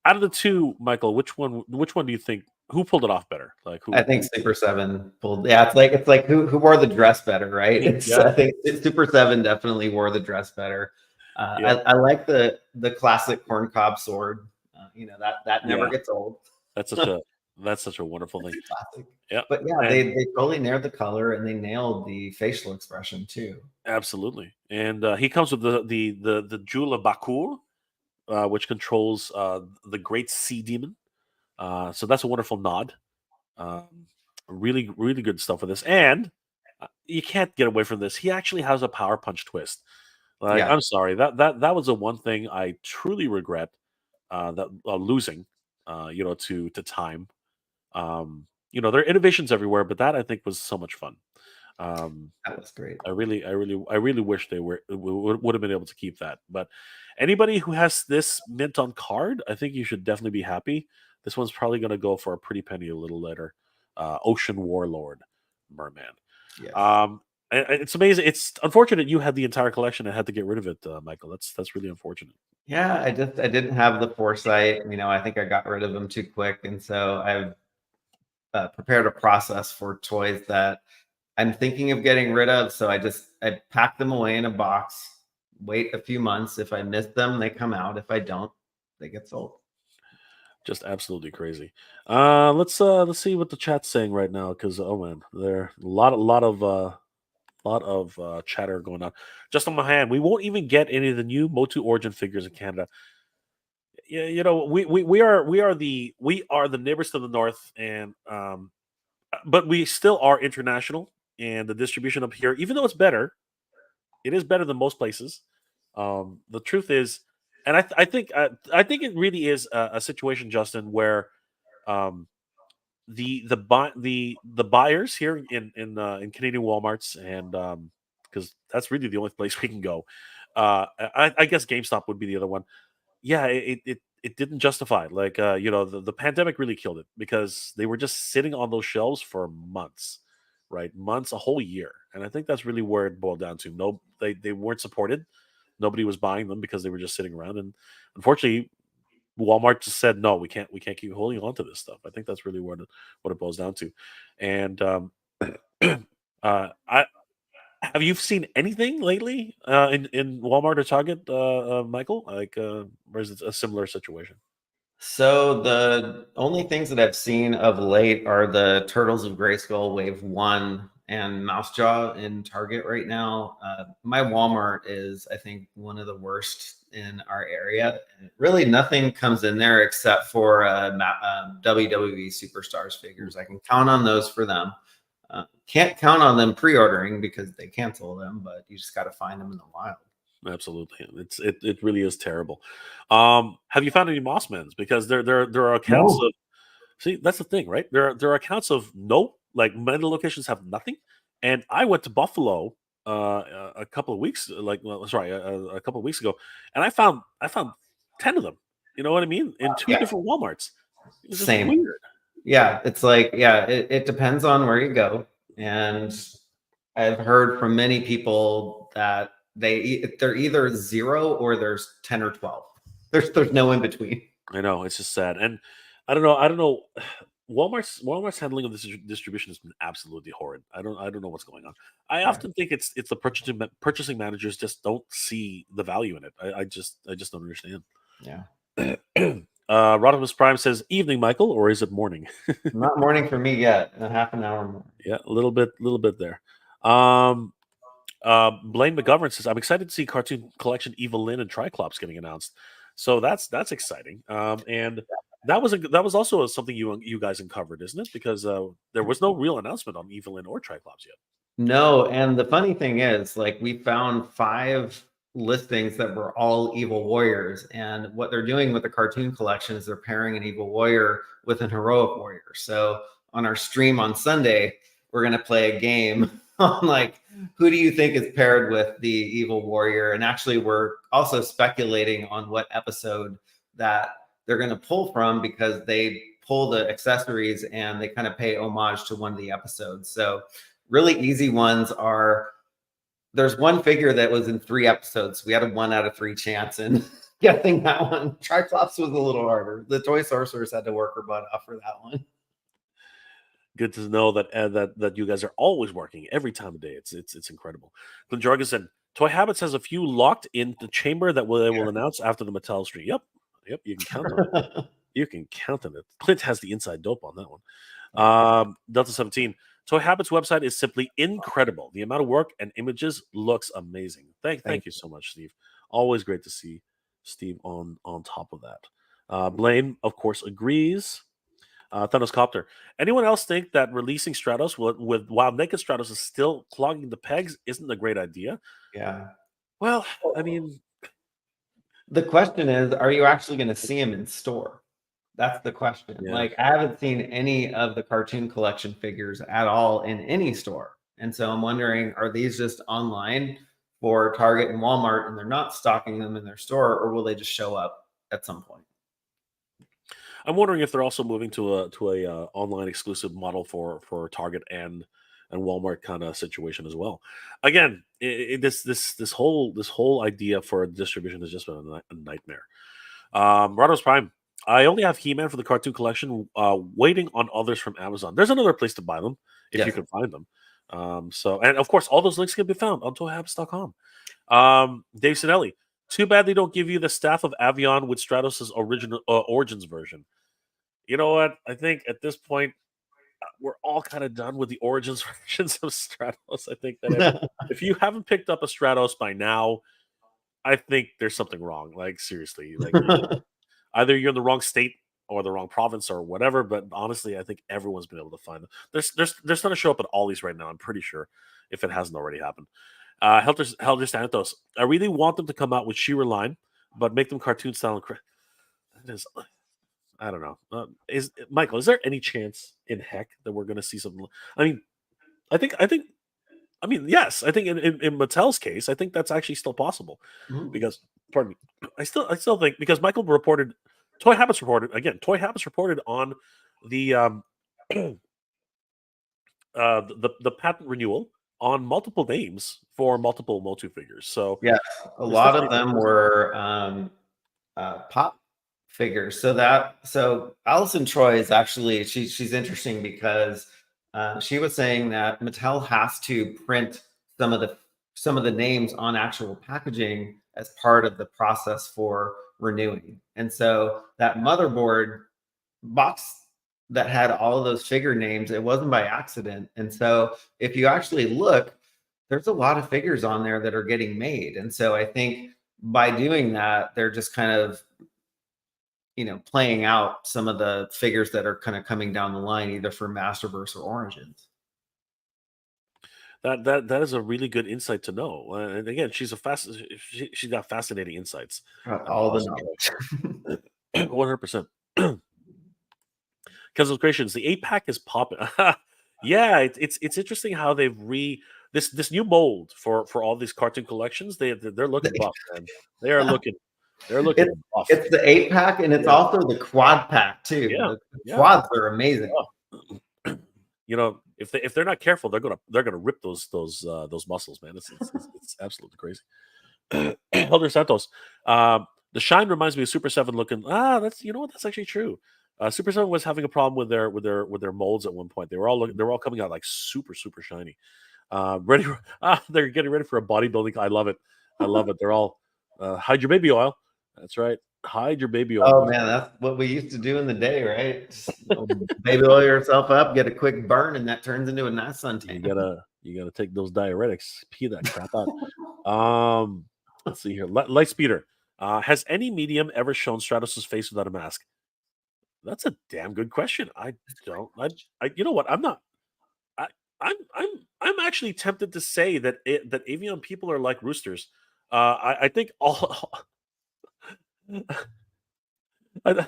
Out of the two, Michael, which one do you think who pulled it off better? Like I who think Super Seven pulled. Yeah, it's like who wore the dress better, right? It's yeah, I think Super Seven definitely wore the dress better. yeah, I like the classic corncob sword. That never yeah. gets old. That's such a that's such a wonderful It's thing. a classic. Yeah, But yeah, and they totally nailed the color and they nailed the facial expression too. absolutely. And he comes with the Jewel of Bakur, which controls the Great Sea Demon. So that's a wonderful nod. Um, really, really good stuff with this. And you can't get away from this. He actually has a power punch twist. Like, Yeah, I'm sorry that was the one thing I truly regret that losing. To time. There are innovations everywhere, but that I think was so much fun. That was great. I really wish they would have been able to keep that. But anybody who has this mint on card, I think you should definitely be happy. This one's probably going to go for a pretty penny a little later. Ocean Warlord, Merman. Yes. It's amazing. It's unfortunate you had the entire collection and had to get rid of it, Michael. That's really unfortunate. Yeah, I didn't have the foresight. I think I got rid of them too quick, and so I've prepared a process for toys that I'm thinking of getting rid of. So I pack them away in a box, wait a few months. If I miss them, they come out. If I don't, they get sold. Just absolutely crazy. Let's see what the chat's saying right now, because oh man, there are a lot of chatter going on. Just on my hand, we won't even get any of the new Motu Origin figures in Canada. Yeah, we are the neighbors to the north, and but we still are international, and the distribution up here, even though it is better than most places. The truth is, and I think it really is a situation, Justin, where um, the buyers here in Canadian WalMarts, and because that's really the only place we can go. I guess GameStop would be the other one. Yeah, it didn't justify it. Like the pandemic really killed it because they were just sitting on those shelves for months, right? Months, a whole year, and I think that's really where it boiled down to. No, they weren't supported. Nobody was buying them because they were just sitting around, and unfortunately, Walmart just said no. We can't keep holding on to this stuff. I think that's really what it boils down to. And I have you seen anything lately in Walmart or Target, Michael? Like, or is it a similar situation? So the only things that I've seen of late are the Turtles of Grayskull Wave 1 and Mousejaw in Target right now. My Walmart is, I think, one of the worst in our area. Really, nothing comes in there except for WWE Superstars figures. I can count on those for them. Can't count on them pre-ordering because they cancel them, but you just got to find them in the wild. Absolutely, it really is terrible. Have you found any Mossmans? Because there are accounts No. of see that's the thing, right? There are accounts of no, like many locations have nothing, and I went to Buffalo a couple of weeks, sorry, a couple of weeks ago, and I found 10 of them. You know what I mean? In two Yeah, different WalMarts. It's just same. weird. Yeah, it's like, yeah, it depends on where you go. And I've heard from many people that they're either zero or there's 10 or 12. There's no in between. I know it's just sad, and I don't know. Walmart's handling of this distribution has been absolutely horrid. I don't know what's going on. I Yeah. often think it's the purchasing managers just don't see the value in it. I just don't understand. Yeah. Rodimus Prime says, "Evening, Michael, or is it morning?" Not morning for me yet. A half an hour more. Yeah, a little bit there. Um, Blaine McGovern says, "I'm excited to see Cartoon Collection Evil Lynn and Triclops getting announced." So that's exciting. And that was also something you guys uncovered, isn't it? Because there was no real announcement on Evil Lynn or Triclops yet. No, and the funny thing is, like, we found 5 listings that were all evil warriors, and what they're doing with the cartoon collection is they're pairing an evil warrior with an heroic warrior. So on our stream on Sunday, we're gonna play a game on, like, who do you think is paired with the evil warrior? And actually, we're also speculating on what episode that they're gonna pull from because they pull the accessories and they kind of pay homage to one of the episodes. So really easy ones are, there's one figure that was in 3 episodes. We had a 1 out of 3 chance in getting that one. Triclops was a little harder. The toy sorcerers had to work her butt off for that one. Good to know that you guys are always working every time of day. It's incredible. Glenn Jorgensen, Toy Habits has a few locked in the chamber that they will announce after the Mattel stream. Yep, you can count on it. You can count on it. Clint has the inside dope on that one. Delta 17. Toy Habits website is simply incredible. The amount of work and images looks amazing. Thank you so much, Steve. Always great to see Steve on top of that. Blaine, of course, agrees. Thanos Copter. Anyone else think that releasing Stratos while Naked Stratos is still clogging the pegs isn't a great idea? Yeah. Well, I mean, The question is, are you actually going to see him in store? That's the question. Yeah. Like, I haven't seen any of the cartoon collection figures at all in any store. And so I'm wondering, are these just online for Target and Walmart and they're not stocking them in their store, or will they just show up at some point? I'm wondering if they're also moving to a online exclusive model for Target and Walmart kind of situation as well. Again, this whole idea for distribution has just been a nightmare. Ramos Prime. I only have He-Man for the cartoon collection, waiting on others from Amazon. There's another place to buy them if you Yes. can find them. And of course, all those links can be found on toyhabits.com. Dave Sinelli. Too bad they don't give you the staff of Avion with Stratos' original Origins version. You know what? I think at this point we're all kind of done with the Origins versions of Stratos. I think that if you haven't picked up a Stratos by now, I think there's something wrong. Like seriously, like either you're in the wrong state or the wrong province or whatever. But honestly, I think everyone's been able to find them. There's going to show up at Ollie's right now. I'm pretty sure if it hasn't already happened. Helter Santos. I really want them to come out with She-Ra line, but make them cartoon style. That is, I don't know. Is Michael? Is there any chance in heck that we're going to see something? I mean, I think. I mean, yes. I think in Mattel's case, I think that's actually still possible Mhm. because, pardon me, I still think because Michael reported, Toy Habits reported again. Toy Habits reported on the the patent renewal on multiple names for multiple Motu figures. So Yeah, a there's lot of definitely them interest. were pop figures. So Allison Troy is actually she's interesting because she was saying that Mattel has to print some of the some of the names on actual packaging as part of the process for renewing. And so that motherboard box that had all of those figure names, it wasn't by accident. And so if you actually look, there's a lot of figures on there that are getting made. And so I think by doing that, they're just kind of, playing out some of the figures that are kind of coming down the line, either for Masterverse or Origins. That is a really good insight to know. And again, she's got fascinating insights. All the Awesome, knowledge. 100%. Kezzo's Creations, the 8-pack is popping. Yeah, it's interesting how they've this new mold for all these cartoon collections. They're looking buff, man. They are looking they're It's looking buff. it's the 8-pack and it's Yeah, also the quad pack too. yeah, The yeah. quads are amazing. If they're not careful, they're gonna rip those muscles, man. It's absolutely crazy. Elder Santos, the shine reminds me of Super Seven looking. That's what, that's actually true. Super Seven was having a problem with their molds at one point. They were all coming out like super shiny. Ready? They're getting ready for a bodybuilding. I love it. I love it. They're all hide your baby oil. That's right. Hide your baby oil. Oh man, that's what we used to do in the day, right? Just, baby oil yourself up, get a quick burn, and that turns into a nice You suntan. gotta take those diuretics. Pee that crap out. Let's see here. Light speeder. Has any medium ever shown Stratos' face without a mask? That's a damn good question. I don't. You know what? I'm not. I, I'm actually tempted to say that avian people are like roosters. I think all. I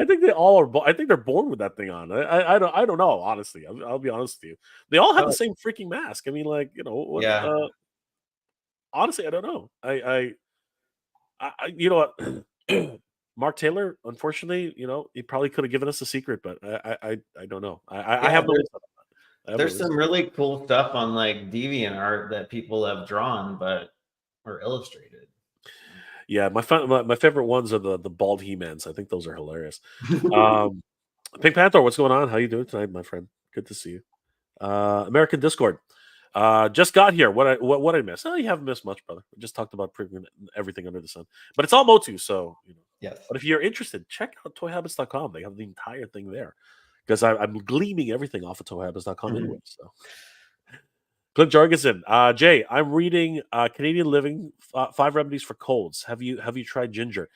think they all are. I think they're born with that thing on. I don't know. Honestly, I'll be honest with you. They all have the Oh, same freaking mask. I mean, like what? yeah. Honestly, I don't know. You know what? Mark Taylor, unfortunately, he probably could have given us a secret, but I don't know. I Yeah, have no insight. I have no there's insight. some really cool stuff on like DeviantArt that people have drawn but or illustrated. Yeah, my favorite ones are the bald He-Mans. I think those are hilarious. Um, Pink Panther, what's going on? How you doing tonight, my friend? Good to see you. American Discord. Just got here. What I missed? Oh, you haven't missed much, brother. We just talked about pretty much everything under the sun. But it's all Motu, so Yes. But if you're interested, check out toyhabits.com. They have the entire thing there. Because I'm gleaming everything off of toyhabits.com anyway. So Clint Jorgensen. Jay, I'm reading Canadian Living 5 Remedies for Colds. Have you tried ginger?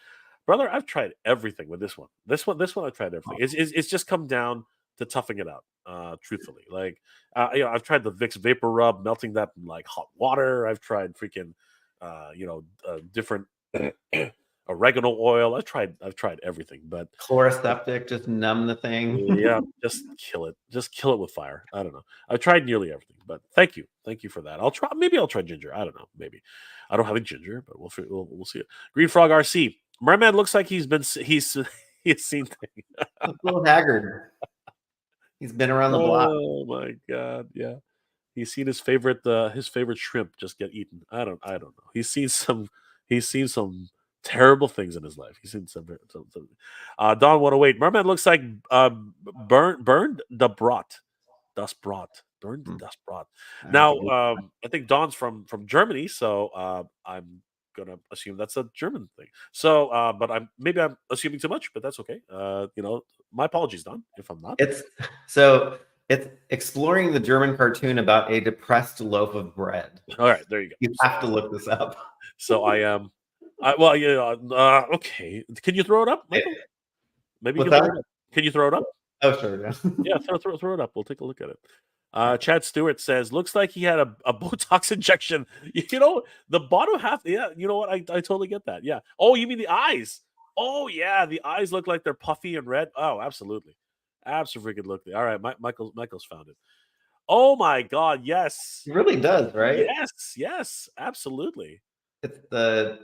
Brother, I've tried everything with this one. This one I've tried everything. It's just come down to toughing it out. Truthfully, like I've tried the Vicks Vapor Rub, melting that in like hot water. I've tried freaking, different oregano oil. I've tried everything, but chloroseptic, just numb the thing. yeah, just kill it. Just kill it with fire. I don't know. I've tried nearly everything, but thank you for that. I'll try. Maybe I'll try ginger. I don't know. Maybe I don't have any ginger, but we'll see it. Green Frog RC Merman looks like he's seen things. A little haggard. He's been around the block. Oh my god, yeah. He's seen his favorite shrimp just get eaten. I don't know. He's seen some terrible things in his life. He's seen some Don 108. Merman looks like burned the brat. Dust brought. Burned the dust brought. Now I think Don's from Germany, so I'm gonna assume that's a German thing. So but I'm assuming too much, but that's okay. My apologies, Don, if I'm not. It's exploring the German cartoon about a depressed loaf of bread. All right, there you go. You have to look this up. So I am. Okay. Can you throw it up, Michael? Maybe you can throw it up. Can you throw it up? Oh, sure. Yeah. Yeah, throw it up. We'll take a look at it. Chad Stewart says, looks like he had a Botox injection. The bottom half. Yeah, you know what? I totally get that. Yeah. Oh, you mean the eyes? Oh, yeah. The eyes look like they're puffy and red. Oh, absolutely. Absolutely. All right. Michael's found it. Oh, my God. Yes. It really does, right? Yes. Absolutely. It's the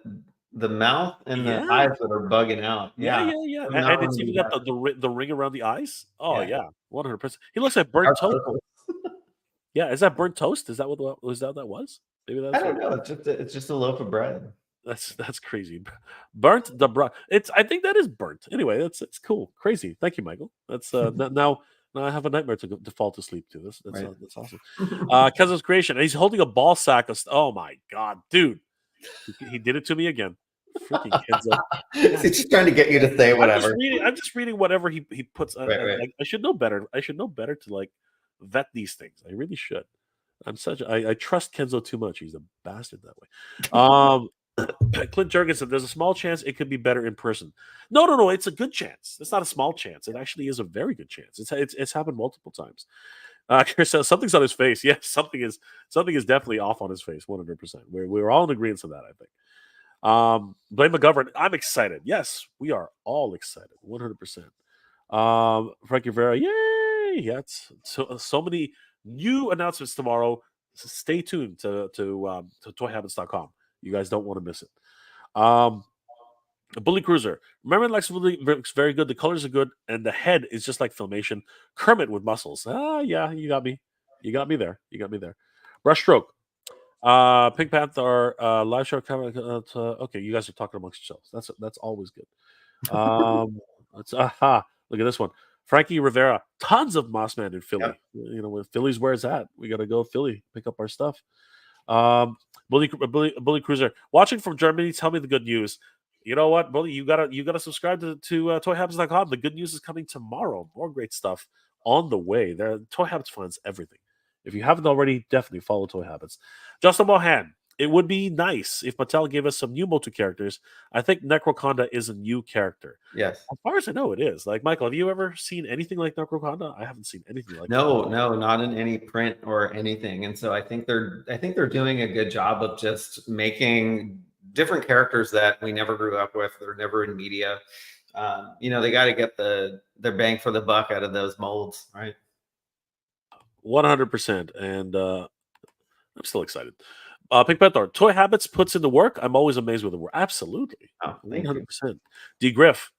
mouth and the eyes that are bugging out. Yeah. And it's even got the ring around the eyes. Oh, yeah. 100%. He looks like burnt toast. Yeah, is that burnt toast? Is that what that was? Maybe that's. I don't know. It's just a loaf of bread. That's crazy. Burnt the bread. I think that is burnt. Anyway, it's cool. Crazy. Thank you, Michael. That's now I have a nightmare to fall to sleep to. That's awesome. Kezo's creation. And he's holding a ball sack of. Oh my god, dude! He did it to me again. Freaking Kenzo. He's just trying to get you to say whatever. I'm just reading whatever he puts. Right. I should know better. I should know better to vet these things. I really should. I trust Kenzo too much. He's a bastard that way. Clint Jurgensen, there's a small chance it could be better in person. No. It's a good chance. It's not a small chance. It actually is a very good chance. It's happened multiple times. Chris says something's on his face. Yes, something is definitely off on his face. 100%. We're all in agreement on that. I think. Blame McGovern. I'm excited. Yes, we are all excited. 100%. Frankie Rivera. Yay! Yeah, so many new announcements tomorrow. So stay tuned to toyhabits.com. You guys don't want to miss it. Bully Cruiser. Merman looks very good. The colors are good, and the head is just like Filmation. Kermit with muscles. Yeah, you got me. You got me there. Brushstroke. Pink Panther. Live show camera. Okay, you guys are talking amongst yourselves. That's always good. Look at this one. Frankie Rivera. Tons of Mossman in Philly. Yep. When Philly's where it's at. We got to go Philly. Pick up our stuff. Bully Cruiser, watching from Germany. Tell me the good news. You know what, Bully? You gotta subscribe to toyhabits.com. The good news is coming tomorrow. More great stuff on the way. There, Toy Habits finds everything. If you haven't already, definitely follow Toy Habits. Justin Mohan. It would be nice if Mattel gave us some new Motu characters. I think Necroconda is a new character. Yes. As far as I know, it is. Like, Michael, have you ever seen anything like Necroconda? I haven't seen anything like that. No, not in any print or anything. And so I think they're doing a good job of just making different characters that we never grew up with. They're never in media. They got to get their bang for the buck out of those molds, right? 100%. And I'm still excited. Pink Panther, Toy Habits puts in the work. I'm always amazed with the work. Absolutely. 100%. D. Griff,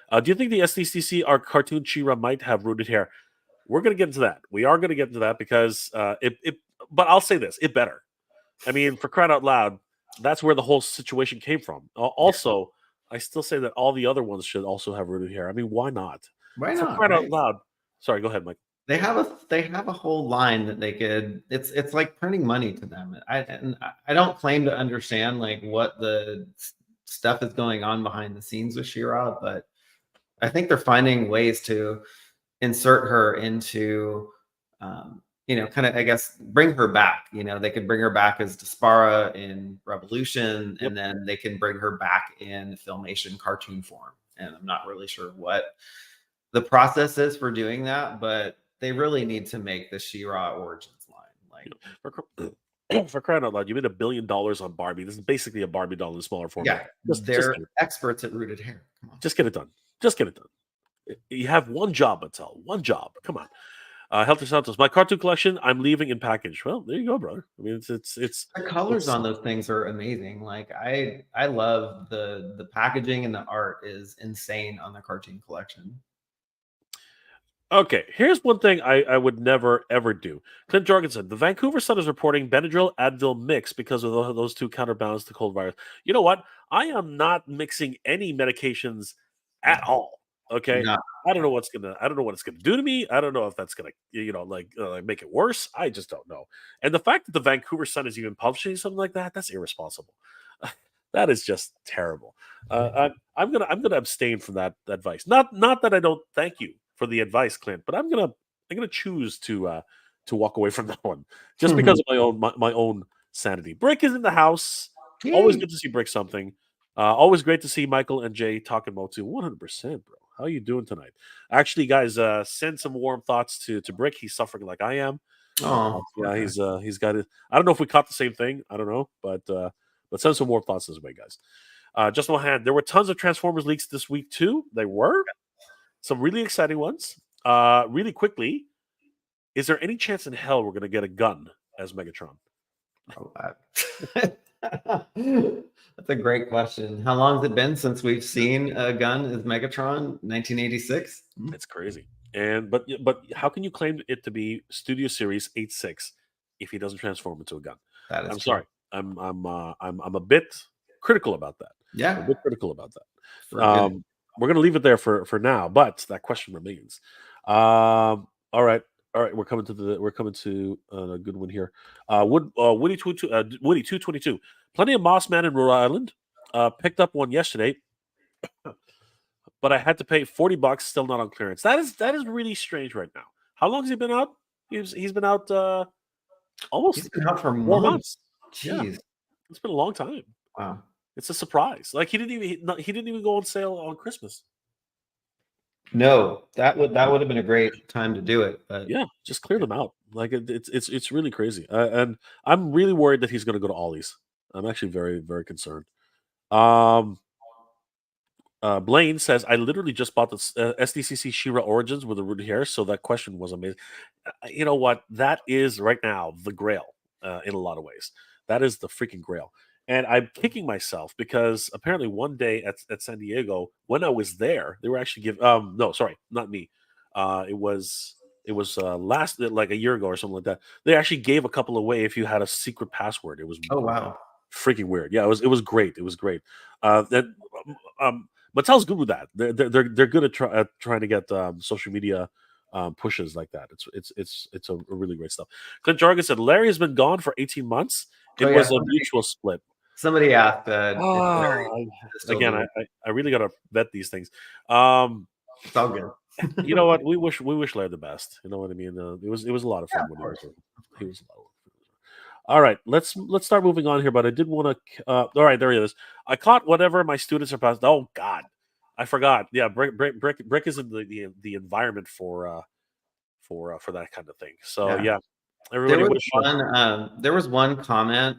do you think the SDCC, our cartoon She-Ra, might have rooted hair? We're going to get into that. We are going to get into that because but I'll say this, it better. I mean, for crying out loud, that's where the whole situation came from. Also, I still say that all the other ones should also have rooted hair. I mean, why not? Why not? For crying out loud. Sorry, go ahead, Mike. They have a whole line that they could. It's like printing money to them. I don't claim to understand like what the stuff is going on behind the scenes with She-Ra, but I think they're finding ways to insert her into, kind of, I guess, bring her back. They could bring her back as Despara in Revolution, and then they can bring her back in Filmation cartoon form. And I'm not really sure what the process is for doing that, but they really need to make the She-Ra origins line. For crying out loud, you made $1 billion on Barbie. This is basically a Barbie doll in smaller format. Yeah, Just they're get it. experts at rooted hair. Come on. Just get it done. Just get it done. You have one job, Mattel. One job. Come on. Helter Santos, my cartoon collection, I'm leaving in package. Well, there you go, brother. I mean, it's The colors on those things are amazing. Like I love the packaging, and the art is insane on the cartoon collection. okay. Here's one thing I would never ever do. Clint Jorgensen, the Vancouver Sun is reporting Benadryl Advil mix because of those two counterbalance the cold virus. You know what? I am not mixing any medications at all. Okay. Not I don't know what it's gonna do to me. I don't know if that's gonna, make it worse. I just don't know. And the fact that the Vancouver Sun is even publishing something like that, that's irresponsible. That is just terrible. I'm gonna abstain from that advice. Not that I don't thank you for the advice, Clint, but I'm gonna choose to walk away from that one just because of my own sanity. Brick is in the house. Always good to see Brick something. Always great to see Michael and Jay talking about too. 100%, bro. How you doing tonight? Actually, guys, send some warm thoughts to Brick. He's suffering like I am. Oh, Yeah, okay. he's got it. I don't know if we caught the same thing. I don't know, but send some warm thoughts this way, guys. Just one hand. There were tons of Transformers leaks this week too. They were some really exciting ones. Really quickly, is there any chance in hell we're going to get a gun as Megatron? Oh, that's a great question. How long has it been since we've seen a gun as Megatron? 1986. It's crazy. But how can you claim it to be Studio Series 86 if he doesn't transform into a gun? That is I'm true. sorry. I'm a bit critical about that. Yeah, I'm a bit critical about that. We're gonna leave it there for now, but that question remains. All right. We're coming to a good one here. Woody 222. Plenty of Moss Man in Rhode Island. Picked up one yesterday, but I had to pay $40. Still not on clearance. That is really strange right now. How long has he been out? He's been out almost he's been out for 4 months. Jeez. Yeah, it's been a long time. Wow. It's a surprise. Like he didn't even go on sale on Christmas. No, that would have been a great time to do it. But yeah, just clear them out. Like it's really crazy, and I'm really worried that he's going to go to Ollie's. I'm actually very very concerned. Blaine says I literally just bought the SDCC Shira Origins with the rooted hair, so that question was amazing. You know what? That is right now the Grail in a lot of ways. That is the freaking Grail. And I'm kicking myself because apparently one day at San Diego, when I was there, they were actually giving. No, sorry, not me. It was last like a year ago or something like that. They actually gave a couple away if you had a secret password. It was wow, freaking weird. Yeah, it was great. It was great. Mattel's good with that. They're good at trying to get social media pushes like that. It's a really great stuff. Clint Jargon said Larry has been gone for 18 months. It was a mutual split. Somebody asked. Again, I really gotta vet these things. It's all good. You know what? We wish Larry the best. You know what I mean? It was a lot of fun when he was a lot of fun. All right, let's start moving on here. But I did want to. All right, there he is. I caught whatever my students are passed. Oh God, I forgot. Yeah, Brick is in the environment for that kind of thing. So yeah, everybody. There was one comment,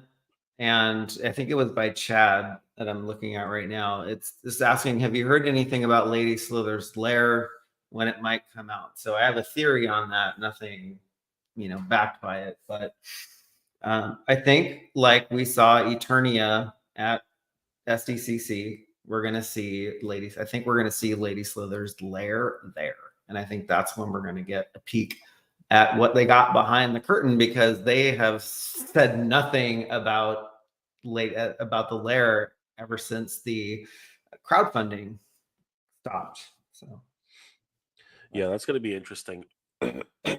and I think it was by Chad that I'm looking at right now. It's asking, have you heard anything about Lady Slither's lair, when it might come out? So I have a theory on that. Nothing, backed by it, but. I think like we saw Eternia at SDCC, we're going to see I think we're going to see Lady Slither's lair there. And I think that's when we're going to get a peek at what they got behind the curtain, because they have said nothing about the lair ever since the crowdfunding stopped. So yeah, that's going to be interesting.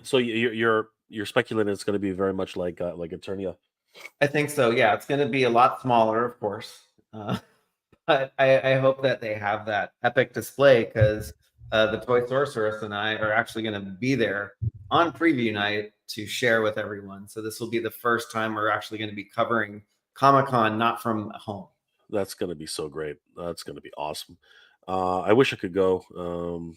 So you're speculating it's going to be very much like Eternia. I think so. Yeah, it's going to be a lot smaller, of course, but I hope that they have that epic display, because the Toy Sorceress and I are actually going to be there on preview night to share with everyone. So this will be the first time we're actually going to be covering Comic-Con, not from home. That's going to be so great. That's going to be awesome. I wish I could go.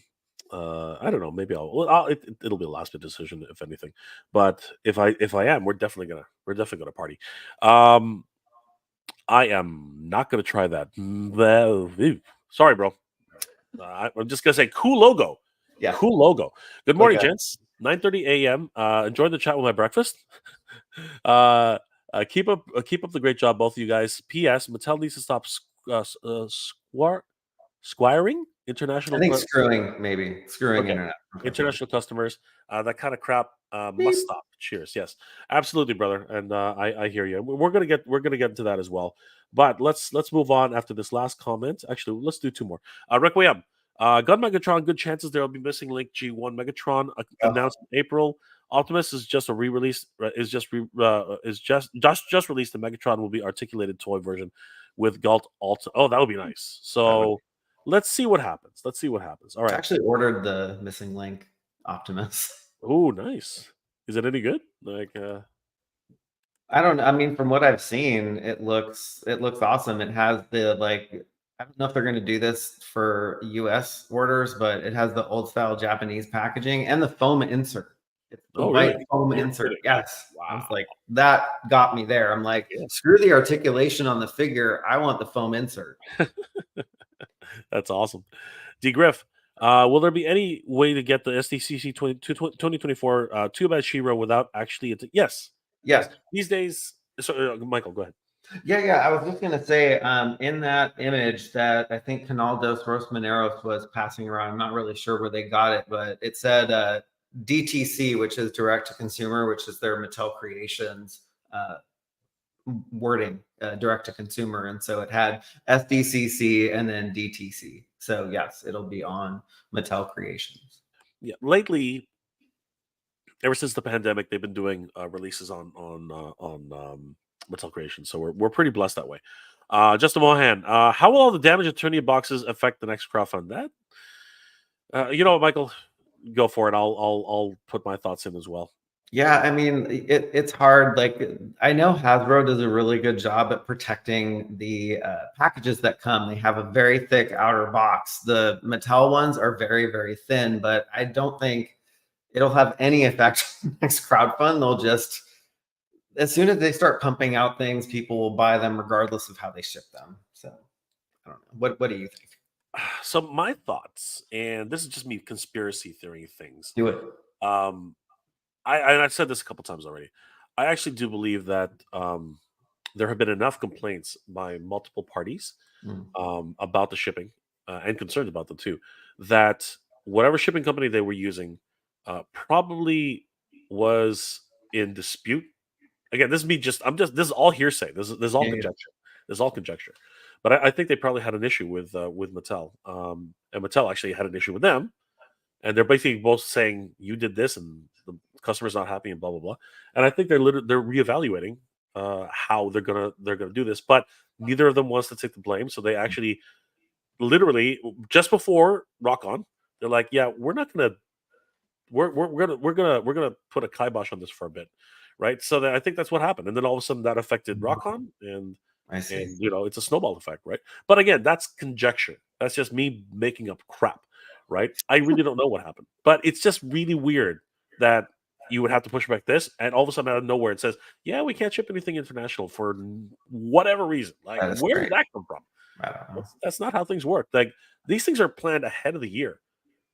I don't know. Maybe it'll be a last minute decision if anything. But if I am, we're definitely gonna party. Um, I am not gonna try that. Sorry, bro. I'm just gonna say cool logo. Yeah. Cool logo. Good morning, Okay. gents. 9:30 a.m. Enjoyed the chat with my breakfast. uh, keep up the great job, both of you guys. P.S. Mattel needs to stop squiring I international. think screwing Okay. internet. International customers, that kind of crap must stop. Cheers. Yes, absolutely, brother. And I hear you. We're gonna get into that as well. But let's move on after this last comment. Actually, let's do two more. Requiem. Gun Megatron. Good chances there will be missing Link G1 Megatron announced in April. Optimus is just a re-release. Is just released. The Megatron will be articulated toy version with Galt Alt. Oh, that would be nice. So let's see what happens. Let's see what happens. All I right. actually ordered the missing link Optimus. Oh, nice. Is it any good? Like, I don't know. I mean, from what I've seen, it looks awesome. It has the I don't know if they're going to do this for US orders, but it has the old style Japanese packaging and the foam insert. It's the oh, white really? foam You're insert. kidding. Yes. I Wow. was like, that got me there. I'm like, Yeah. screw the articulation on the figure. I want the foam insert. That's awesome. D. Griff, will there be any way to get the SDCC 2024 Too Bad Shiro without actually? Yes. Yes. These days. So, Michael, go ahead. Yeah. I was just gonna say, in that image that I think Canal dos Rosmaneros was passing around, I'm not really sure where they got it, but it said DTC, which is direct to consumer, which is their Mattel Creations wording, direct to consumer, and so it had SDCC and then DTC. So yes, it'll be on Mattel Creations. Yeah. Lately, ever since the pandemic, they've been doing releases on Mattel Creations, so we're pretty blessed that way. Justin Mohan, how will all the damage Eternia boxes affect the next crowdfund? That you know what, Michael, go for it. I'll put my thoughts in as well. Yeah, I mean, it's hard. Like, I know Hasbro does a really good job at protecting the packages that come. They have a very thick outer box. The Mattel ones are very, very thin, but I don't think it'll have any effect on the next crowdfund. They'll just, as soon as they start pumping out things, people will buy them regardless of how they ship them. So I don't know. What do you think? So my thoughts, and this is just me conspiracy theory things. Do it. I've said this a couple times already. I actually do believe that there have been enough complaints by multiple parties about the shipping and concerns about them too, that whatever shipping company they were using probably was in dispute. Again, this is me just this is all hearsay. This is all Yeah. conjecture. This is all conjecture. But I think they probably had an issue with Mattel, and Mattel actually had an issue with them, and they're basically both saying you did this and the customer's not happy and blah blah blah. And I think they're reevaluating how they're gonna do this, but neither of them wants to take the blame. So they actually literally just before Rock On, they're like, yeah, we're not gonna we're gonna put a kibosh on this for a bit, right? So I think that's what happened, and then all of a sudden that affected Rock On, and I see. it's a snowball effect, right? But again, that's conjecture. That's just me making up crap, right? I really don't know what happened, but it's just really weird that you would have to push back this, and all of a sudden out of nowhere it says, "Yeah, we can't ship anything international for whatever reason." Like, That is where great. did that come from? I don't know. That's not how things work. Like, these things are planned ahead of the year.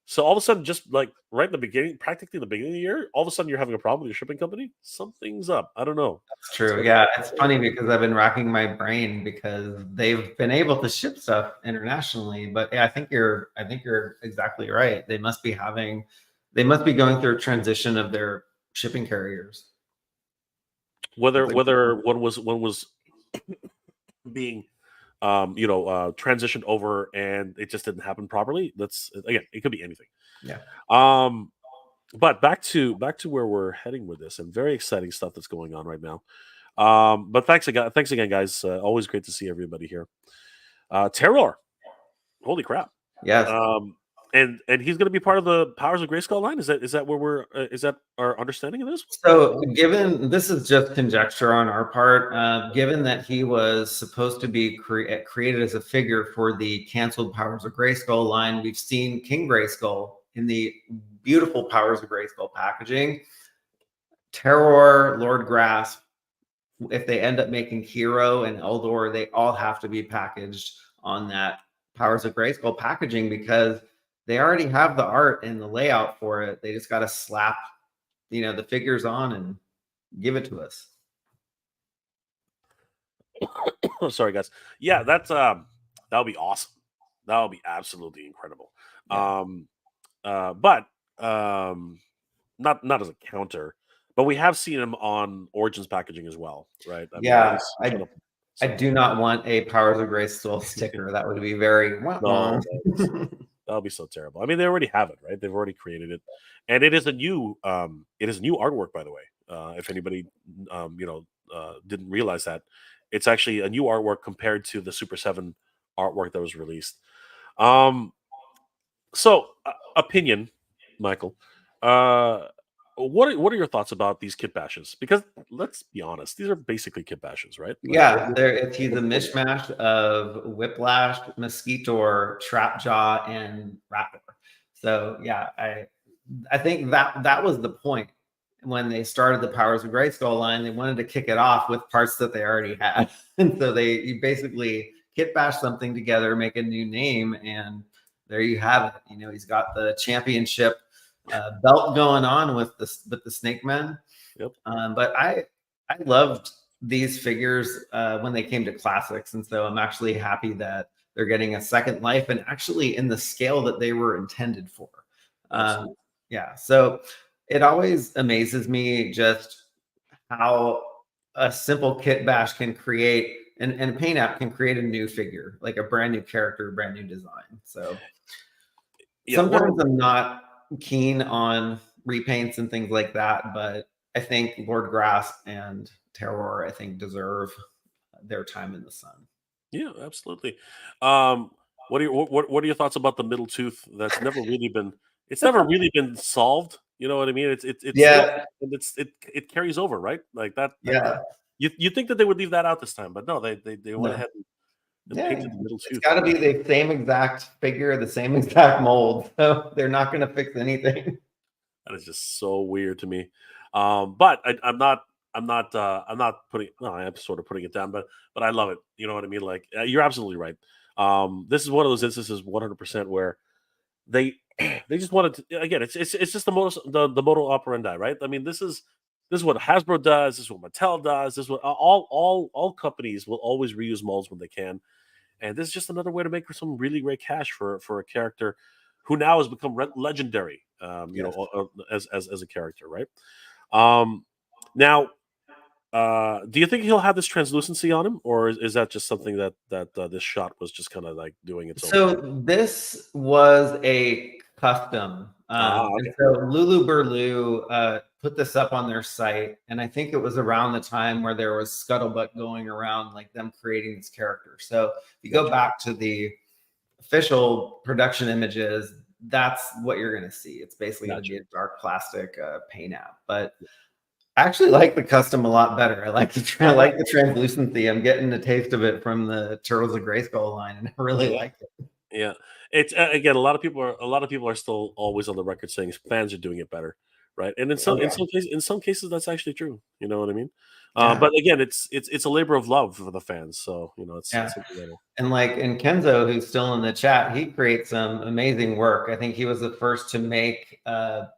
So all of a sudden, just like right in the beginning, practically the beginning of the year, all of a sudden you're having a problem with your shipping company. Something's up. I don't know. It's true. Yeah, it's funny because I've been racking my brain because they've been able to ship stuff internationally. But yeah, I think you're exactly right. They must be going through a transition of their shipping carriers. Whether one was being transitioned over and it just didn't happen properly. That's again, it could be anything. Yeah. But back to where we're heading with this, and very exciting stuff that's going on right now. But thanks again, guys. Always great to see everybody here. Terror, holy crap! Yes. And he's going to be part of the Powers of Grayskull line. Is that where we're? Is that our understanding of this? So, given this is just conjecture on our part, given that he was supposed to be created as a figure for the canceled Powers of Grayskull line, we've seen King Grayskull in the beautiful Powers of Grayskull packaging, Terror, Lord Grasp, if they end up making Hero and Eldor, they all have to be packaged on that Powers of Grayskull packaging because they already have the art and the layout for it. They just got to slap, the figures on and give it to us. Sorry, guys. Yeah, that's that'll be awesome. That'll be absolutely incredible. Yeah. But not as a counter, but we have seen him on Origins packaging as well, right? I Yeah, mean, I do not want a Powers of Grayskull sticker. That would be very no, that'll be so terrible. I mean, they already have it, right? They've already created it, and it is a new artwork, by the way. If anybody didn't realize that, it's actually a new artwork compared to the Super 7 artwork that was released. So opinion, Michael. What are your thoughts about these kit bashes? Because let's be honest, these are basically kit bashes, right? Yeah, he's a mishmash of Whiplash, Mosquitor, Trapjaw, and Raptor. So yeah, I think that was the point when they started the Powers of Grayskull line. They wanted to kick it off with parts that they already had, and so you basically kit bash something together, make a new name, and there you have it. He's got the championship belt going on with the Snake Men. Yep. But I loved these figures when they came to classics, and so I'm actually happy that they're getting a second life and actually in the scale that they were intended for. Yeah, so it always amazes me just how a simple kit bash can create and a paint app can create a new figure, like a brand new character, brand new design. So sometimes I'm not keen on repaints and things like that, but I think Lord Grasp and Terror, I think, deserve their time in the sun. Yeah, absolutely. What are your thoughts about the middle tooth? That's never really been. It's never really been solved. You know what I mean? It's Yeah, it carries over, right? Like that. yeah. You think that they would leave that out this time, but no, they went No. ahead and Yeah, painted the middle it's tooth. got to be the same exact figure, the same exact mold. So they're not going to fix anything. That is just so weird to me. But I'm not putting. No, I am sort of putting it down, but I love it. You know what I mean? Like you're absolutely right. This is one of those instances, 100%, where they they just wanted to. Again, it's just the modal operandi, right? I mean, this is what Hasbro does. This is what Mattel does. This is what all companies will always reuse molds when they can. And this is just another way to make some really great cash for a character who now has become legendary. Yes. As a character, right? Now, do you think he'll have this translucency on him, or is that just something that this shot was just kind of like doing its own? So this was a custom. Okay. And so Lulu Burlu put this up on their site, and I think it was around the time where there was scuttlebutt going around, like them creating this character. So if you go back to the official production images, that's what you're going to see. It's basically going to be a dark plastic paint app, but I actually like the custom a lot better. I like the translucency. I'm getting a taste of it from the Turtles of Grayskull line, and I really like it. Yeah, it's again, a lot of people are still always on the record saying fans are doing it better, right? And in some cases that's actually true. You know what I mean? But again, it's a labor of love for the fans. So it's and Kenzo, who's still in the chat, he creates some amazing work. I think he was the first to make it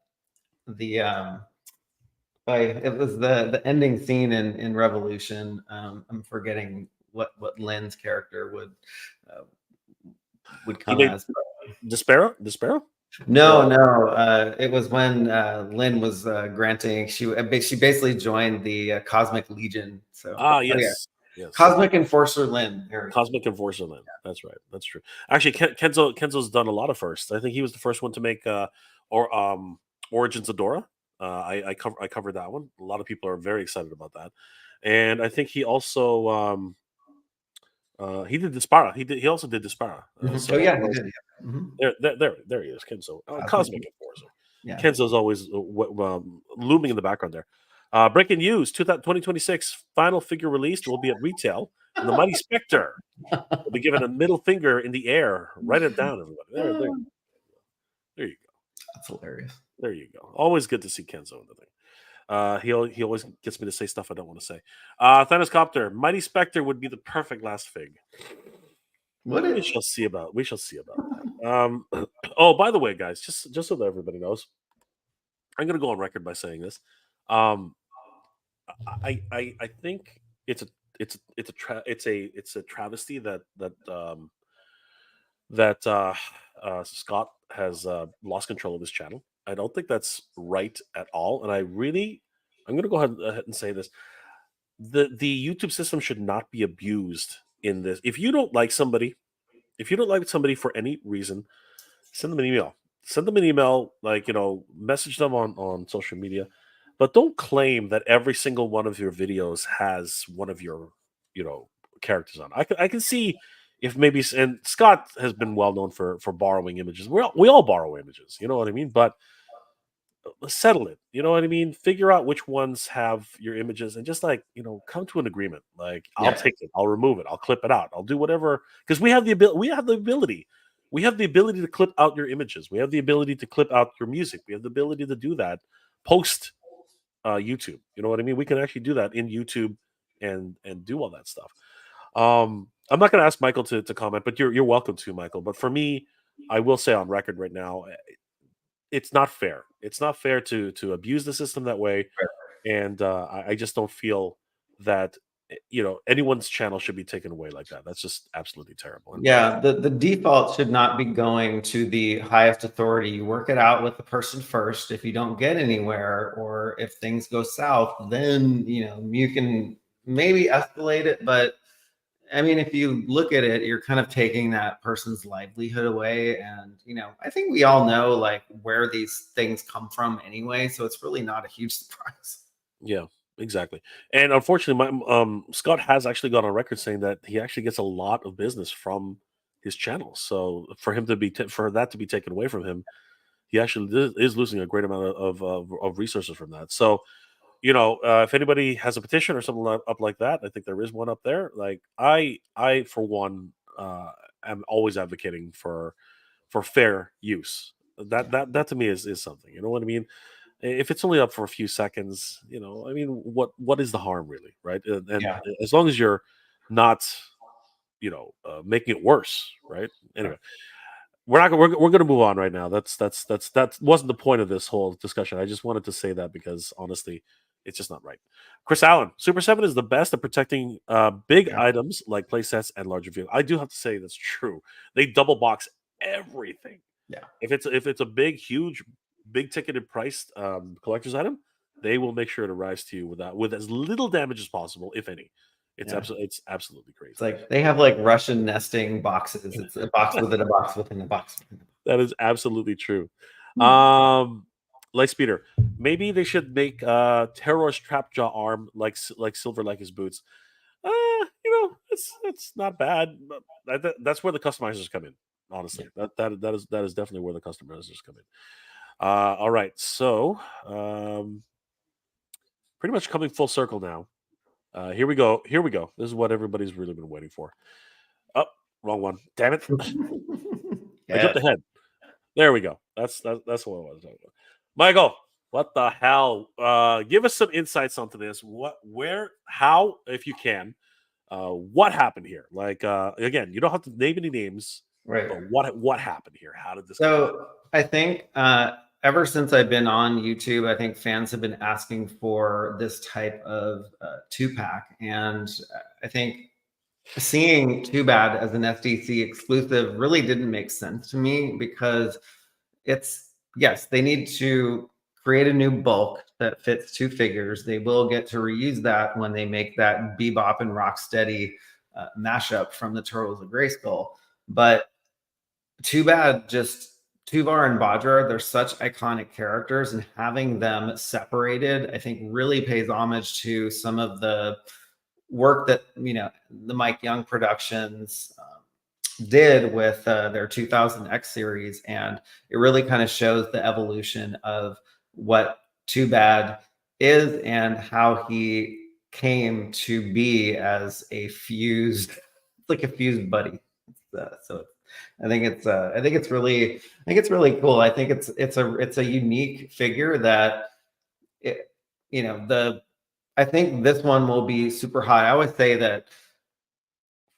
was the ending scene in Revolution. I'm forgetting what Lynn's character would come as. Despero? No. It was when Lynn was granting. She basically joined the Cosmic Legion. So yes. Yes. Cosmic Enforcer Lynn. Cosmic Enforcer Lynn. That's right. That's true. Actually, Kenzo's done a lot of firsts. I think he was the first one to make Origins Adora. I covered that one. A lot of people are very excited about that, and I think he also he did Dispara. He also did Dispara. He did. Yeah. There he is, Kenzo. Cosmic Enforcer. Yeah. Kenzo's always looming in the background there. Breaking news: 2026 final figure released will be at retail. And the Mighty Spectre will be given a middle finger in the air. Write it down, everybody. There you go. That's hilarious. There you go. Always good to see Kenzo in the thing. He always gets me to say stuff I don't want to say. Thanos Copter, Mighty Spectre would be the perfect last fig. We shall see about that. Oh, by the way, guys, just so that everybody knows, I'm gonna go on record by saying this. Um, I think it's a travesty that Scott has lost control of his channel. I don't think that's right at all, and I'm gonna go ahead and say this: the YouTube system should not be abused in this. If you don't like somebody for any reason, send them an email. Send them an email, like, message them on social media, but don't claim that every single one of your videos has one of your, characters on. I can see if maybe, and Scott has been well known for borrowing images. We all borrow images, you know what I mean? But settle it. You know what I mean? Figure out which ones have your images and just, like, come to an agreement. Like, I'll take it, I'll remove it, I'll clip it out, I'll do whatever, because we have the ability. We have the ability to clip out your images. We have the ability to clip out your music. We have the ability to do that post YouTube. You know what I mean? We can actually do that in YouTube and do all that stuff. I'm not going to ask Michael to comment, but you're welcome to, Michael. But for me, I will say on record right now, it's not fair. It's not fair to abuse the system that way, and I just don't feel that anyone's channel should be taken away like that. That's just absolutely terrible. Yeah, the default should not be going to the highest authority. You work it out with the person first. If you don't get anywhere, or if things go south, then you can maybe escalate it. But I mean, if you look at it, you're kind of taking that person's livelihood away. And, I think we all know, like, where these things come from anyway. So it's really not a huge surprise. Yeah, exactly. And unfortunately, Scott has actually gone on record saying that he actually gets a lot of business from his channel. So for him to for that to be taken away from him, he actually is losing a great amount of resources from that. So, if anybody has a petition or something up like that, I think there is one up there. Like, I for one, am always advocating for fair use. That to me is something. You know what I mean? If it's only up for a few seconds, I mean, what is the harm, really, right? And as long as you're not, making it worse, right? Anyway, we're going to move on right now. That wasn't the point of this whole discussion. I just wanted to say that because honestly, it's just not right. Chris Allen, Super 7 is the best at protecting big items like playsets and larger vehicles. I do have to say that's true. They double box everything. Yeah. If it's a big, huge, big ticketed priced collector's item, they will make sure to rise to you with as little damage as possible, if any. It's absolutely crazy. It's like they have like Russian nesting boxes. It's a box within a box within a box. That is absolutely true. Lightspeeder, maybe they should make Terror's Trapjaw arm like silver, like his boots. It's not bad. But that's where the customizers come in. Honestly, that is definitely where the customizers come in. All right, so pretty much coming full circle now. Here we go. This is what everybody's really been waiting for. Oh, wrong one. Damn it! I jumped ahead. There we go. That's what I was talking about. Michael, what the hell? Give us some insights onto this. How, if you can, what happened here? Like, again, you don't have to name any names, right? But what happened here? How did this? So I think ever since I've been on YouTube, I think fans have been asking for this type of 2-pack, and I think seeing Too Bad as an SDC exclusive really didn't make sense to me, because they need to create a new bulk that fits 2 figures. They will get to reuse that when they make that Bebop and Rocksteady mashup from the Turtles of Grayskull. But Too Bad, just Tuvar and Bajra, they're such iconic characters, and having them separated, I think, really pays homage to some of the work that the Mike Young Productions did with their 2000X series, and it really kind of shows the evolution of what Too Bad is and how he came to be as a fused buddy. So I think it's really cool. I think it's a unique figure that I think this one will be super hot. I would say that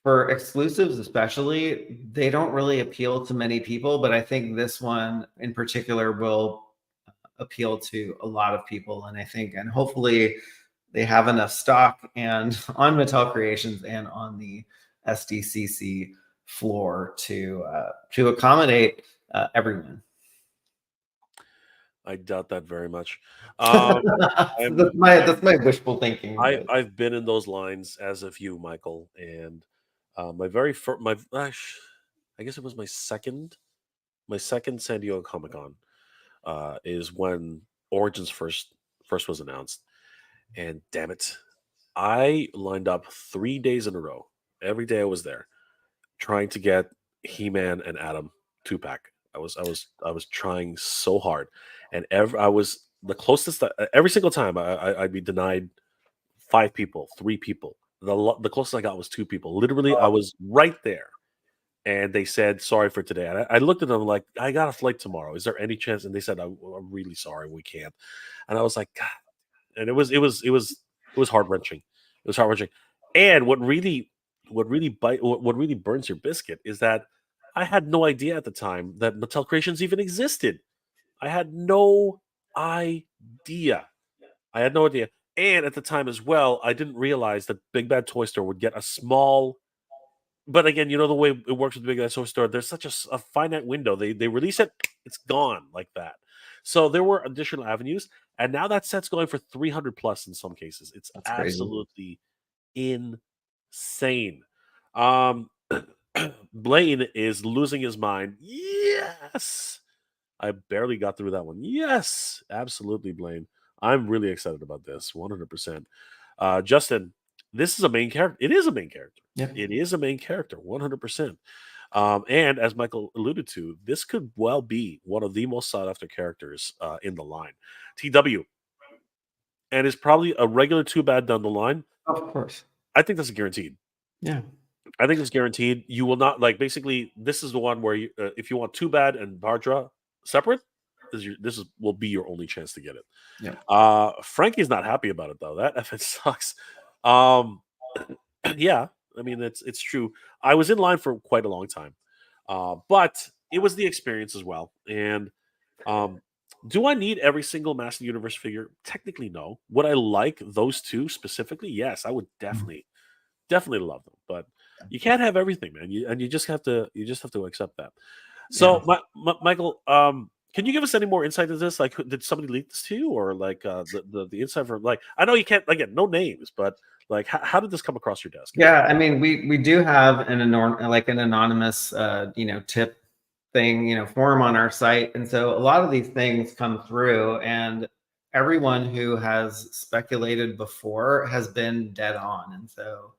for exclusives, especially, they don't really appeal to many people, but I think this one in particular will appeal to a lot of people. And hopefully they have enough stock and on Mattel Creations and on the SDCC floor to accommodate everyone. I doubt that very much. That's my wishful thinking. I've been in those lines as of you, Michael, and my very first, I guess it was my second San Diego Comic Con is when Origins first was announced, and damn it, I lined up 3 days in a row. Every day I was there trying to get He-Man and Adam 2-pack. I was trying so hard, and I was the closest every single time I'd be denied 5 people, 3 people. The closest I got was 2 people. Literally, I was right there, and they said sorry for today. And I looked at them like, I got a flight tomorrow. Is there any chance? And they said, I'm really sorry, we can't. And I was like, God. And it was heart wrenching. It was heart wrenching. And what really burns your biscuit is that I had no idea at the time that Mattel Creations even existed. I had no idea. I had no idea. And at the time as well, I didn't realize that Big Bad Toy Store would get a small. But again, you know the way it works with Big Bad Toy Store. There's such a finite window. They release it, it's gone like that. So there were additional avenues, and now that set's going for 300 plus in some cases. It's That's crazy. absolutely insane. Um, Blaine is losing his mind. Yes, I barely got through that one. Yes, absolutely, Blaine. I'm really excited about this. 100%. Justin, this is a main character. It is a main character. Yeah. It is a main character. 100%. And as Michael alluded to, this could well be one of the most sought after characters in the line. TW, and is probably a regular 2-bad down the line. Of course. I think that's guaranteed. Yeah. I think it's guaranteed. You will not basically. This is the one where if you want 2-bad and Bardra separate, will be your only chance to get it. Yeah. Frankie's not happy about it though. That effort sucks. Um, yeah, I mean it's true. I was in line for quite a long time, but it was the experience as well. And do I need every single Master Universe figure? Technically, no. Would I like those two specifically? Yes, I would definitely love them. But you can't have everything, man. You just have to accept that. So, Michael, can you give us any more insight into this? Like, did somebody leak this to you, or like the insight from I know you can't again, no names, but like how did this come across your desk? Yeah, I mean, we do have an anonymous tip thing, forum on our site, and so a lot of these things come through, and everyone who has speculated before has been dead on, and so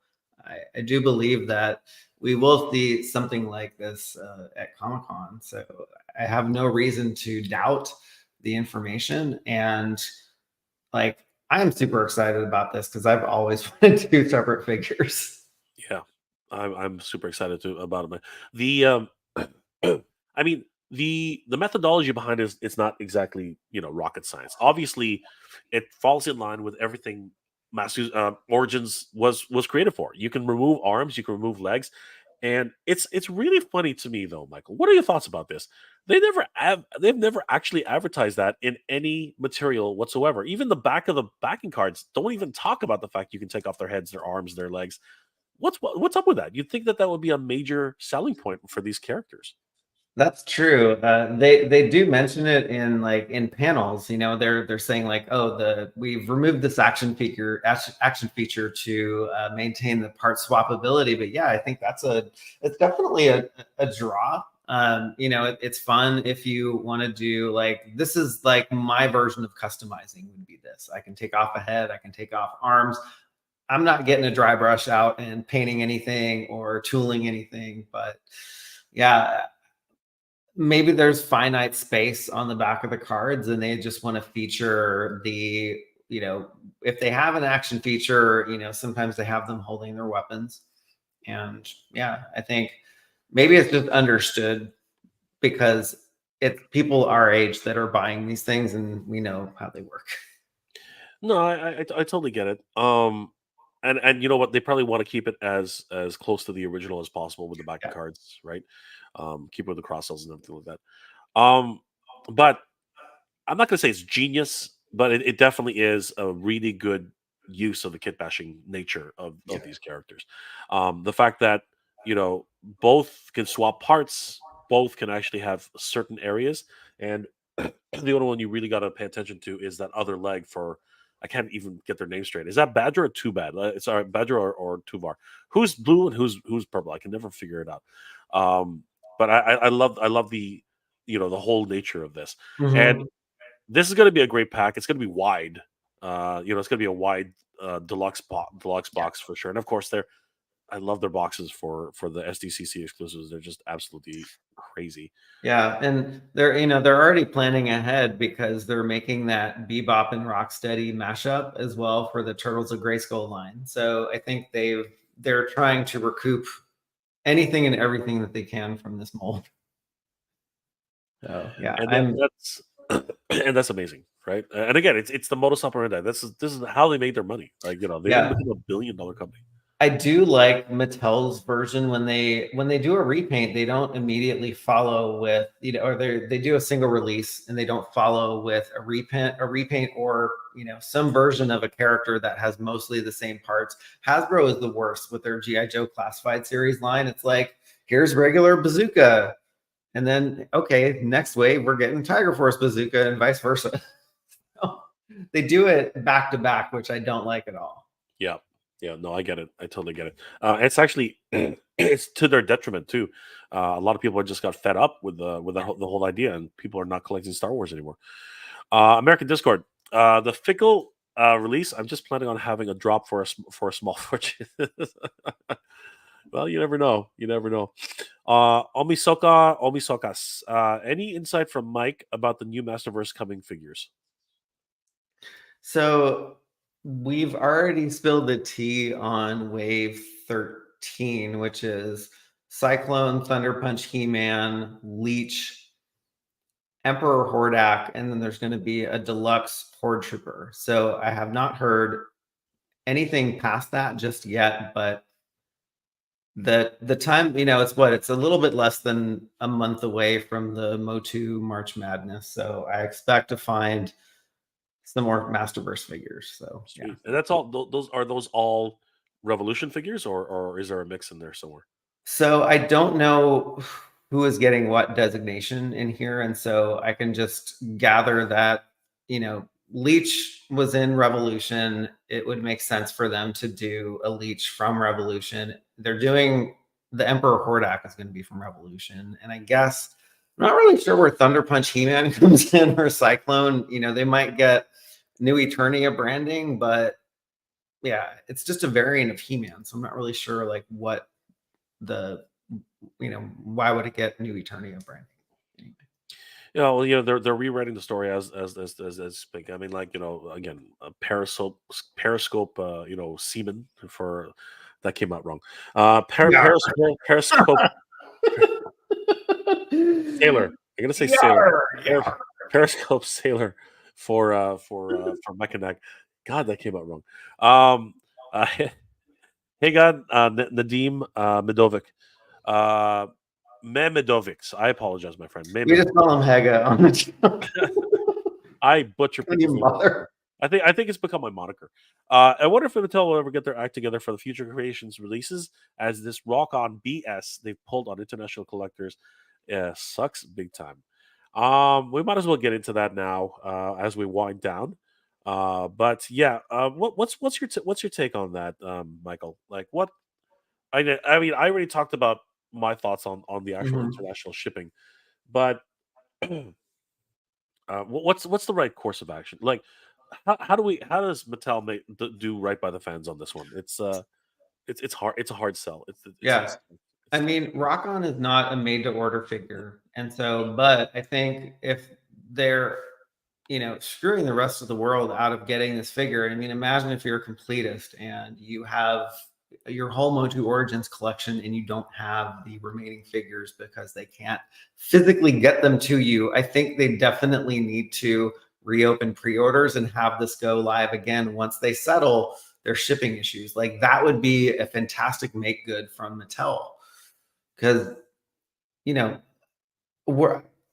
I do believe that we will see something like this at Comic-Con. So I have no reason to doubt the information, and I am super excited about this because I've always wanted 2 separate figures. Yeah, I'm super excited too about it. Man. The I mean the methodology behind it it's not exactly rocket science. Obviously, it falls in line with everything Masters Origins was created for. You can remove arms, you can remove legs, and it's really funny to me though, Michael. What are your thoughts about this? They've never actually advertised that in any material whatsoever. Even the back of the backing cards don't even talk about the fact you can take off their heads, their arms, their legs. What's up with that? You'd think that would be a major selling point for these characters. That's true. They do mention it in panels. They're saying we've removed this action feature to maintain the part swappability. But yeah, I think it's definitely a draw. It's fun if you want to do this is my version of customizing would be this. I can take off a head, I can take off arms. I'm not getting a dry brush out and painting anything or tooling anything, but yeah. Maybe there's finite space on the back of the cards and they just want to feature if they have an action feature, sometimes they have them holding their weapons. And yeah, I think maybe it's just understood because it's people our age that are buying these things, and we know how they work. No, I totally get it. And you know what? They probably want to keep it as close to the original as possible with the backing Yeah. cards, right? Keep it with the cross sells and everything like that. But I'm not gonna say it's genius, but it definitely is a really good use of the kit bashing nature of Yeah. these characters. The fact that both can swap parts, both can actually have certain areas, and the only one you really got to pay attention to is that other leg for. I can't even get their name straight. Is that Badger or Too Bad? Sorry, Badger or Tuvar. Who's blue and who's purple? I can never figure it out. But I love the whole nature of this, and Mhm. this is going to be a great pack. It's going to be wide. It's going to be a wide deluxe Yeah. box for sure. And of course, I love their boxes for the SDCC exclusives. They're just absolutely crazy. Yeah, and they're already planning ahead because they're making that Bebop and Rocksteady mashup as well for the Turtles of Grayskull line. So I think they're trying to recoup anything and everything that they can from this mold. So yeah, And that's and that's amazing, right? And again, it's the modus operandi. This is how they made their money. Like they want to yeah. become $1 billion company. I do like Mattel's version when they do a repaint, they don't immediately follow with, or they do a single release and they don't follow with a repaint, or some version of a character that has mostly the same parts. Hasbro is the worst with their GI Joe Classified series line. It's like, here's regular Bazooka, and then okay, next wave we're getting Tiger Force Bazooka and vice versa. They do it back to back, which I don't like at all. Yeah, yeah. No, I get it. I totally get it. It's actually it's to their detriment too. A lot of people just got fed up with the whole idea, and people are not collecting Star Wars anymore. American Discord, the fickle release. I'm just planning on having a drop for a small fortune. Well, you never know. You never know. Omisokas. Any insight from Mike about the new Masterverse coming figures? So we've already spilled the tea on wave 13, which is Cyclone, Thunder Punch, He-Man, Leech, Emperor Hordak, and then there's going to be a deluxe Horde Trooper. So I have not heard anything past that just yet, but the time, it's a little bit less than a month away from the Motu March Madness. So I expect to find some more Masterverse figures. So yeah. Sweet. And that's all. Those all Revolution figures, or is there a mix in there somewhere? So I don't know who is getting what designation in here, and so I can just gather that Leech was in Revolution. It would make sense for them to do a Leech from Revolution. They're doing the Emperor Hordak is going to be from Revolution, and I guess I'm not really sure where Thunder Punch He-Man comes in or Cyclone. They might get New Eternia branding, but yeah, it's just a variant of He-Man, so I'm not really sure like what the why would it get New Eternia branding anyway? Well, they're rewriting the story as big. I mean, like again, a periscope, semen for that came out wrong. Yeah. Periscope sailor. I'm gonna say sailor. Yar, Per- yar. Periscope sailor for Mechanic. God, that came out wrong. Um, hey, God, Nadim Medovic. Uh, Memedovics. I apologize, my friend. We just call him Haga on the show. I butcher Don't people's even names. bother. I think it's become my moniker. I wonder if Mattel will ever get their act together for the future creations releases, as this rock on BS they've pulled on international collectors sucks big time. We might as well get into that now as we wind down. But yeah, what's your take on that, Michael? Like what? I mean, I already talked about my thoughts on the actual Mhm. international shipping, but what's the right course of action? Like, how does Mattel do right by the fans on this one? It's hard. It's a hard sell. Yeah. It's I tough. mean, Rock On is not a made to order figure. And so, but I think if they're, screwing the rest of the world out of getting this figure, I mean, imagine if you're a completist and you have your whole Motu Origins collection and you don't have the remaining figures because they can't physically get them to you, I think they definitely need to reopen pre-orders and have this go live again once they settle their shipping issues. Like that would be a fantastic make good from Mattel, because you know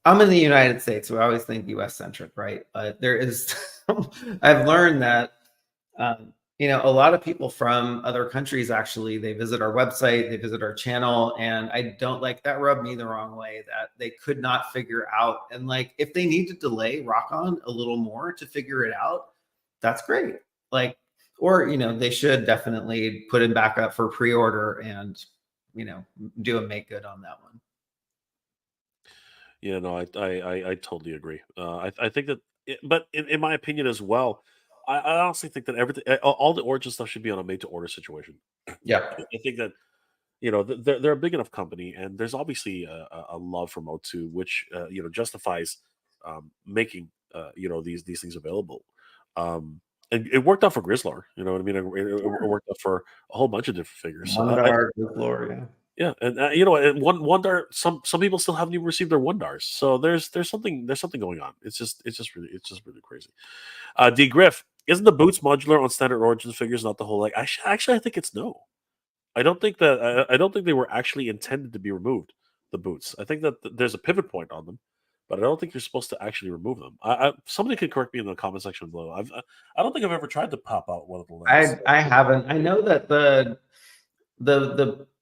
I'm in the United States, so I always think US centric, right? But there is I've learned that a lot of people from other countries actually they visit our website, they visit our channel, and I don't like that rubbed me the wrong way that they could not figure out. And like if they need to delay Rock On a little more to figure it out, that's great. Like, or they should definitely put it back up for pre-order and do a make good on that one. Yeah, no, I totally agree. I think that, but in my opinion as well, I honestly think that everything, all the origin stuff should be on a made to order situation. Yeah. I think that they're a big enough company, and there's obviously a love for Motu, which justifies making these things available. And it worked out for Grizzlar. You know what I mean? It worked out for a whole bunch of different figures. So Wondar, Gloria. yeah, and and one dar. Some people still haven't even received their one dars. So there's something going on. It's just really crazy. D Griff, isn't the boots modular on standard origins figures not the whole like? Actually, I think it's no. I don't think they were actually intended to be removed. The boots. I think that there's a pivot point on them, but I don't think you're supposed to actually remove them. Somebody could correct me in the comment section below. I don't think I've ever tried to pop out one of the legs. I haven't. I know that the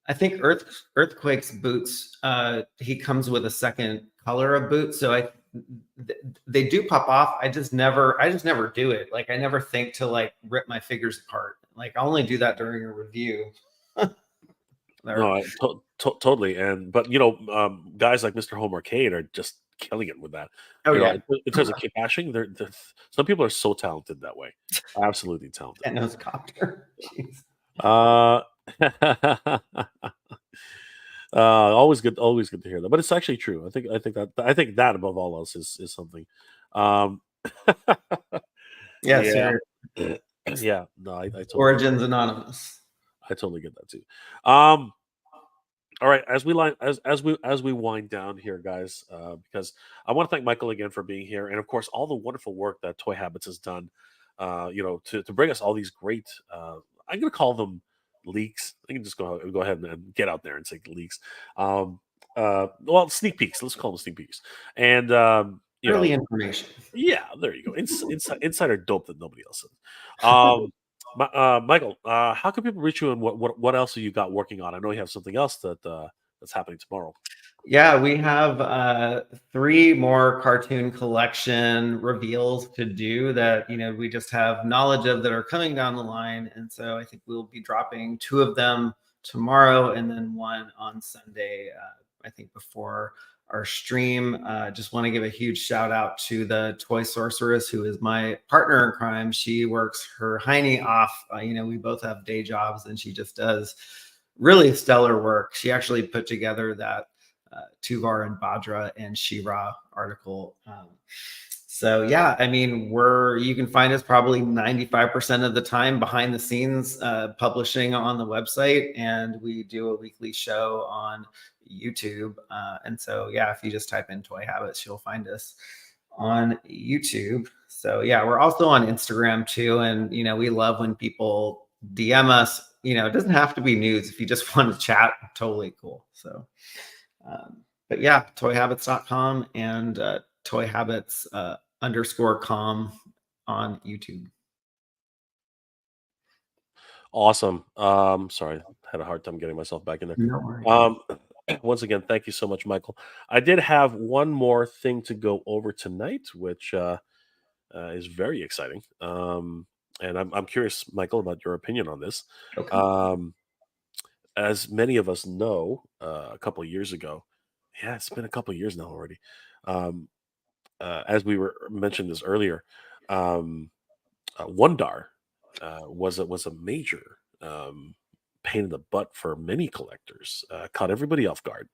I think Earthquake's boots, he comes with a second color of boots, so they do pop off. I just never do it. Like I never think to like rip my figures apart. Like I only do that during a review. No, totally. But guys like Mr. Home Arcade are just killing it with that. Oh yeah. In terms of kit bashing, some people are so talented that way. Absolutely talented. And those copter. Jeez. Always good to hear that. But it's actually true. I think that above all else is something. Yeah. Yeah. No, I totally Origins Anonymous. I totally get that too. All right, as we wind down here, guys, because I want to thank Michael again for being here, and of course all the wonderful work that Toy Habits has done. To bring us all these great. I'm going to call them leaks. I can just go ahead and get out there and say leaks. Well, sneak peeks. Let's call them sneak peeks. And early information. Yeah, there you go. Insider dope that nobody else said. Michael, how can people reach you, and what else have you got working on? I know you have something else that's happening tomorrow. Yeah, we have 3 more cartoon collection reveals to do that we just have knowledge of that are coming down the line, and so I think we'll be dropping 2 of them tomorrow and then 1 on Sunday. I think before our stream. Just want to give a huge shout out to the Toy Sorceress, who is my partner in crime. She works her hiney off. We both have day jobs, and she just does really stellar work. She actually put together that Tuvar and Badra and She-Ra article. So yeah, I mean, you can find us probably 95% of the time behind the scenes publishing on the website, and we do a weekly show on YouTube. And so yeah, if you just type in Toy Habits, you'll find us on YouTube. So yeah, we're also on Instagram too, and we love when people DM us. It doesn't have to be news. If you just want to chat, totally cool. So but yeah, toyhabits.com and toyhabits _com on YouTube. Awesome. Sorry, had a hard time getting myself back in there. No worries. Once again, thank you so much, Michael. I did have one more thing to go over tonight, which is very exciting. And I'm curious, Michael, about your opinion on this. Okay. As many of us know, a couple of years ago, yeah, it's been a couple of years now already. As we were mentioned this earlier, Wondar was a major pain in the butt for many collectors. Caught everybody off guard.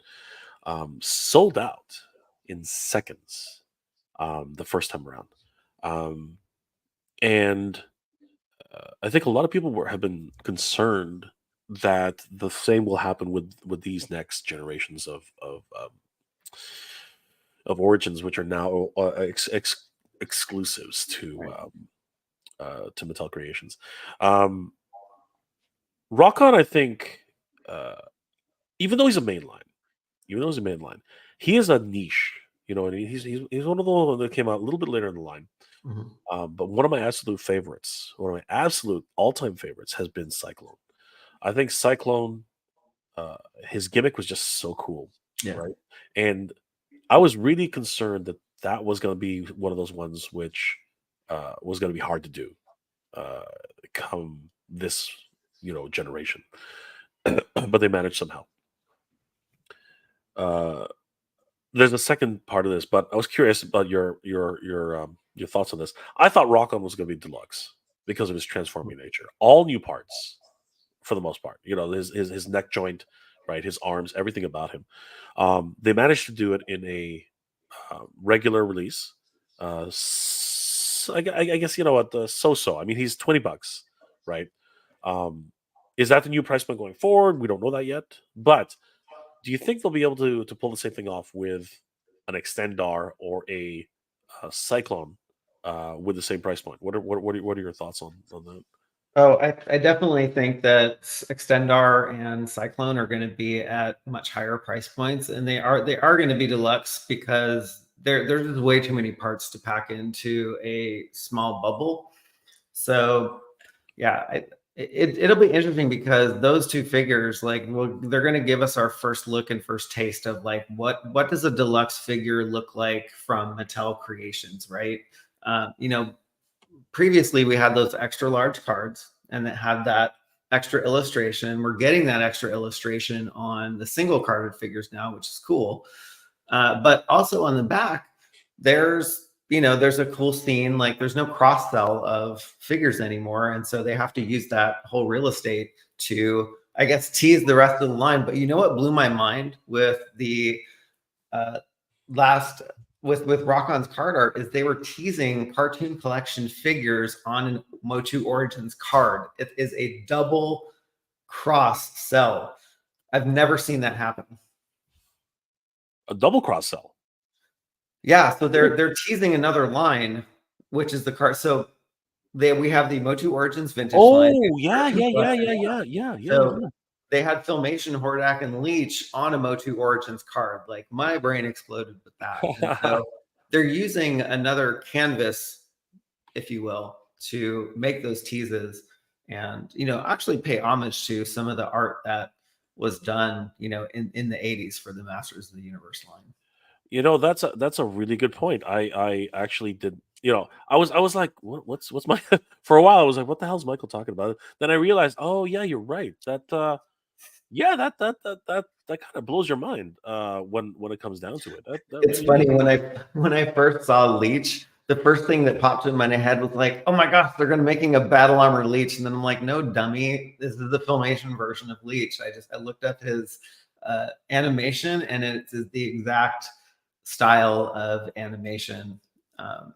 Sold out in seconds the first time around, and I think a lot of people have been concerned that the same will happen with these next generations of origins, which are now exclusives Right. to Mattel Creations. Um, Rockon, I think, uh, even though he's a mainline, even though he's a mainline, he is a niche. You know, and he's one of the ones that came out a little bit later in the line. Mhm. But one of my absolute favorites, one of my absolute all-time favorites, has been Cyclone. I think Cyclone, uh, his gimmick was just so cool, Yeah. right? And I was really concerned that that was going to be one of those ones which was going to be hard to do uh, come this generation, but they managed somehow. Uh, there's a second part of this, but I was curious about your thoughts on this. I thought Rock On was going to be deluxe because of his transforming nature. All new parts for the most part. You know, his neck joint, right? His arms, everything about him. They managed to do it in a regular release. I guess you know what the so-so. I mean, he's $20, right? Um, is that the new price point going forward? We don't know that yet. But do you think they'll be able to pull the same thing off with an Extendar or a, Cyclone with the same price point? What are your thoughts on that? Oh, I definitely think that Extendar and Cyclone are going to be at much higher price points, and they are going to be deluxe because there's just way too many parts to pack into a small bubble. So yeah, it'll be interesting because those two figures, like, well, they're going to give us our first look and first taste of like what does a deluxe figure look like from Mattel Creations, right? You know, previously we had those extra large cards and that had that extra illustration. We're getting that extra illustration on the single carded figures now, which is cool. But also on the back, there's a cool scene. Like there's no cross sell of figures anymore, and so they have to use that whole real estate to, I guess, tease the rest of the line. But you know what blew my mind with the uh, last with Rock-On's card art is they were teasing cartoon collection figures on an Motu Origins card. It is a double cross sell. I've never seen that happen. A double cross sell. Yeah, so they're teasing another line, which is the card. So we have the Motu Origins vintage line. Oh, yeah, Cartoon yeah, yeah, collection. yeah, yeah, yeah, yeah, So yeah. they had Filmation, Hordak, and Leech on a Motu Origins card. Like my brain exploded with that. And so they're using another canvas, if you will, to make those teases and actually pay homage to some of the art that was done, in the 80s for the Masters of the Universe line. You know, that's a really good point. I actually did. You know, I was like, what's my for a while I was like, what the hell is Michael talking about? Then I realized, oh yeah, you're right. Yeah, that kind of blows your mind when it comes down to it. That It's really funny is. when I first saw Leech, the first thing that popped in my head was like, "Oh my gosh, they're going to making a battle armor Leech," and then I'm like, "No, dummy, this is the Filmation version of Leech." I looked up his animation, and it's the exact style of animation um,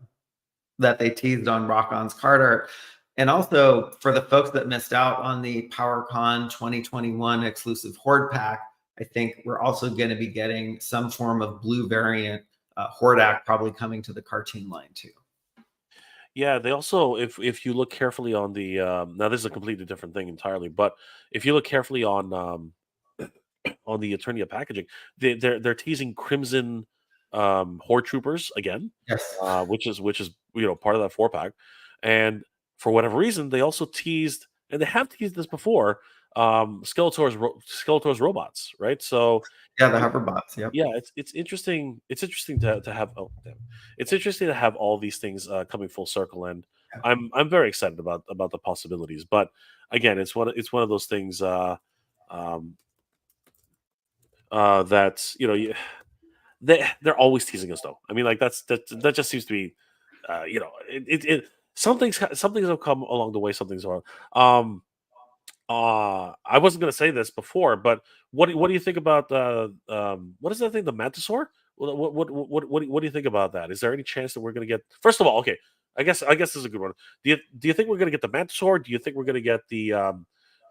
that they teased on Rock-On's card art. And also for the folks that missed out on the PowerCon 2021 exclusive Horde pack, I think we're also going to be getting some form of blue variant Hordak probably coming to the cartoon line too. Yeah, they also, if you look carefully on the now this is a completely different thing entirely, but if you look carefully on the Eternia packaging, they're teasing Crimson Horde Troopers again, Yes. which is part of that 4 pack, and for whatever reason they also teased, and they have teased this before, Skeletor's robots, right? So Yeah, the it, hoverbots. Yep. yeah, it's interesting. It's interesting to have. Oh, damn. It's interesting to have all these things coming full circle, and I'm very excited about the possibilities. But again, it's one of those things. Um, that they're always teasing us though. I mean, like that just seems to be, some things have come along the way. Some things are. Um, I wasn't gonna say this before, but what do you think about what is that thing? The Mantisaur? What do you think about that? Is there any chance that we're gonna get? First of all, okay, I guess this is a good one. Do you think we're gonna get the Mantisaur? Do you think we're gonna get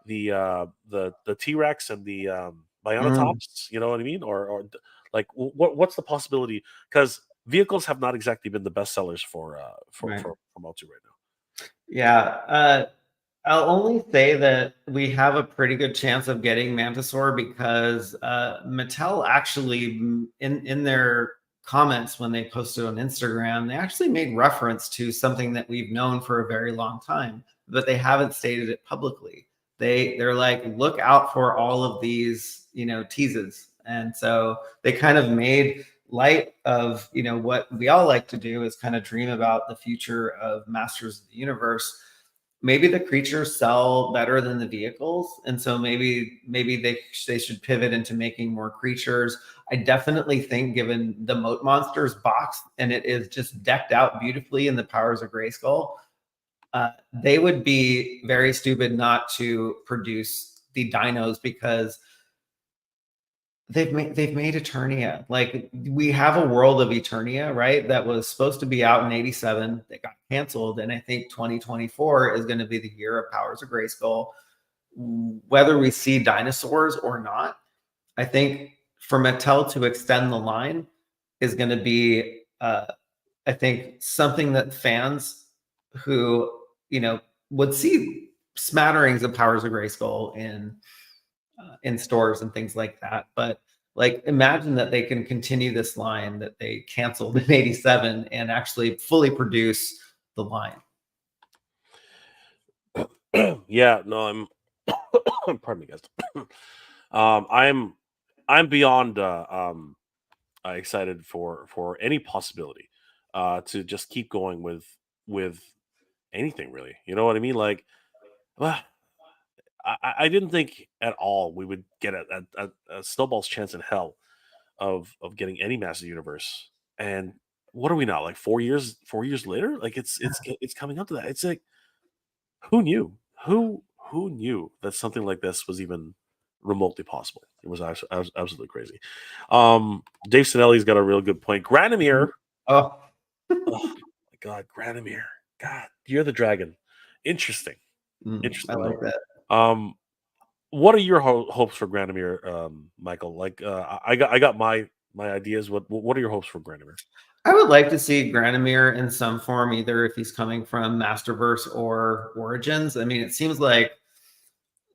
the T-Rex and the Mm, Bionatops. You know what I mean? Or like what's the possibility? Because vehicles have not exactly been the best sellers for right. Motu right now. Yeah. I'll only say that we have a pretty good chance of getting Mantisaur because Mattel actually, in their comments when they posted on Instagram, they actually made reference to something that we've known for a very long time, but they haven't stated it publicly. They're like, look out for all of these, teases, and so they kind of made light of what we all like to do is kind of dream about the future of Masters of the Universe. Maybe the creatures sell better than the vehicles, and so maybe they should pivot into making more creatures. I definitely think, given the Moat Monsters box, and it is just decked out beautifully in the Powers of Grayskull, they would be very stupid not to produce the dinos because they've made Eternia. Like, we have a world of Eternia, right? That was supposed to be out in 87. That got canceled. And I think 2024 is going to be the year of Powers of Grayskull. Whether we see dinosaurs or not, I think for Mattel to extend the line is going to be, I think, something that fans who, would see smatterings of Powers of Grayskull in stores and things like that. But like, imagine that they can continue this line that they canceled in 87 and actually fully produce the line. Yeah, no, pardon me, guys. I'm beyond excited for any possibility to just keep going with anything really. You know what I mean? Like, well, I didn't think at all we would get a snowball's chance in hell of getting any Master Universe. And what are we now? Like 4 years later? Like it's coming up to that. It's like, who knew? Who knew that something like this was even remotely possible? It was absolutely crazy. Dave Sinelli's got a real good point. Granomir. Oh, Oh my God, Granomir. God, you're the dragon. Interesting. I Interesting like though. that. What are your hopes for Granomir, Michael? Like, I got my ideas. What are your hopes for Granomir? I would like to see Granomir in some form, either if he's coming from Masterverse or Origins. I mean, it seems like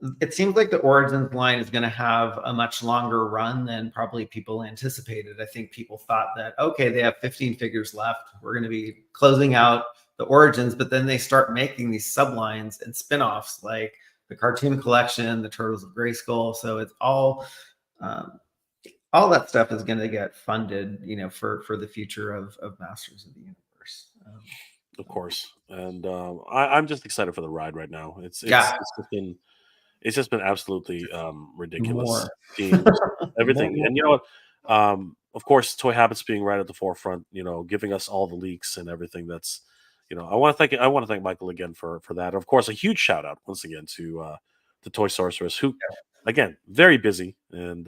the Origins line is going to have a much longer run than probably people anticipated. I think people thought that, okay, they have 15 figures left, we're going to be closing out the Origins, but then they start making these sublines and spin-offs like the Cartoon Collection, the Turtles of Grayskull. So it's all that stuff is going to get funded, for the future of Masters of the Universe. Of course, and I'm just excited for the ride right now. It's Yeah, it's it's just been it's just been absolutely ridiculous more, seeing just more, everything. And you know what? Of course, Toy Habits being right at the forefront, giving us all the leaks and everything. That's, I want to thank Michael again for that. Of course, a huge shout out once again to Toy Sorceress, who, again, very busy and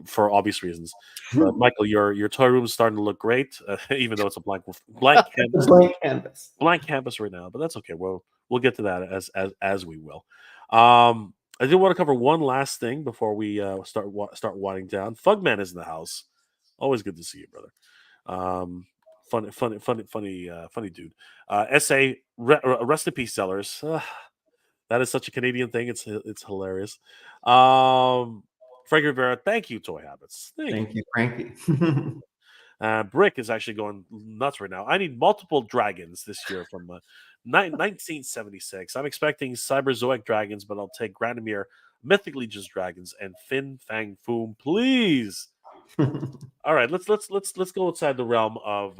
for obvious reasons. But Michael, your toy room is starting to look great, even though it's a blank the canvas blank canvas. blank canvas right now, but that's okay. We'll get to that as we will. I did want to cover one last thing before we start winding down. Fugman is in the house. Always good to see you, brother. Funny dude. Rest in peace, sellers. That is such a Canadian thing. It's hilarious. Frank Rivera, thank you, Toy Habits. Thank you. Thank you, Frankie. Brick is actually going nuts right now. I need multiple dragons this year from 1976. I'm expecting Cyberzoic dragons, but I'll take Granomir, mythically just dragons, and Fin Fang Foom, please. All right, let's go outside the realm of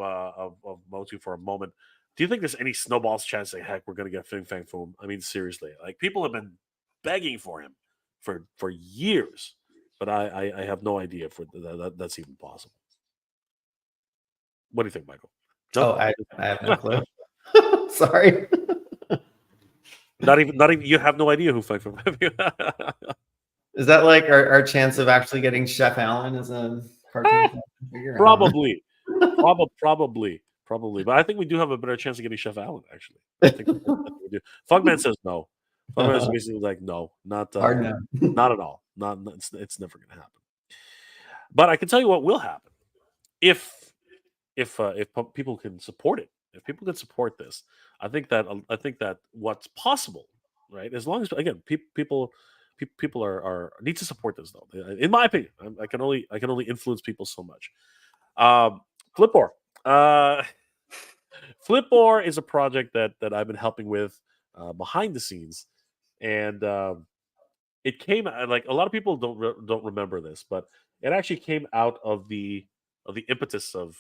Motu for a moment. Do you think there's any snowball's chance that heck we're gonna get Fin Fang Foom? I mean, seriously, like people have been begging for him for years, but I have no idea if that's even possible. What do you think, Michael? No, Oh, I have no clue. Sorry. not even. You have no idea who Fight for Is that like our chance of actually getting Chef Allen as a cartoon figure? Probably. But I think we do have a better chance of getting Chef Allen. Actually, I think we do. Fogman says no. Otherwise, basically like, no, not Hard no. not at all. It's never going to happen. But I can tell you what will happen if people can support it. If people can support this, I think that what's possible, right? As long as again, people are need to support this though. In my opinion, I can only influence people so much. Um, Flipboard. Uh, Flipboard is a project that I've been helping with behind the scenes, and it came like a lot of people don't remember this, but it actually came out of the impetus of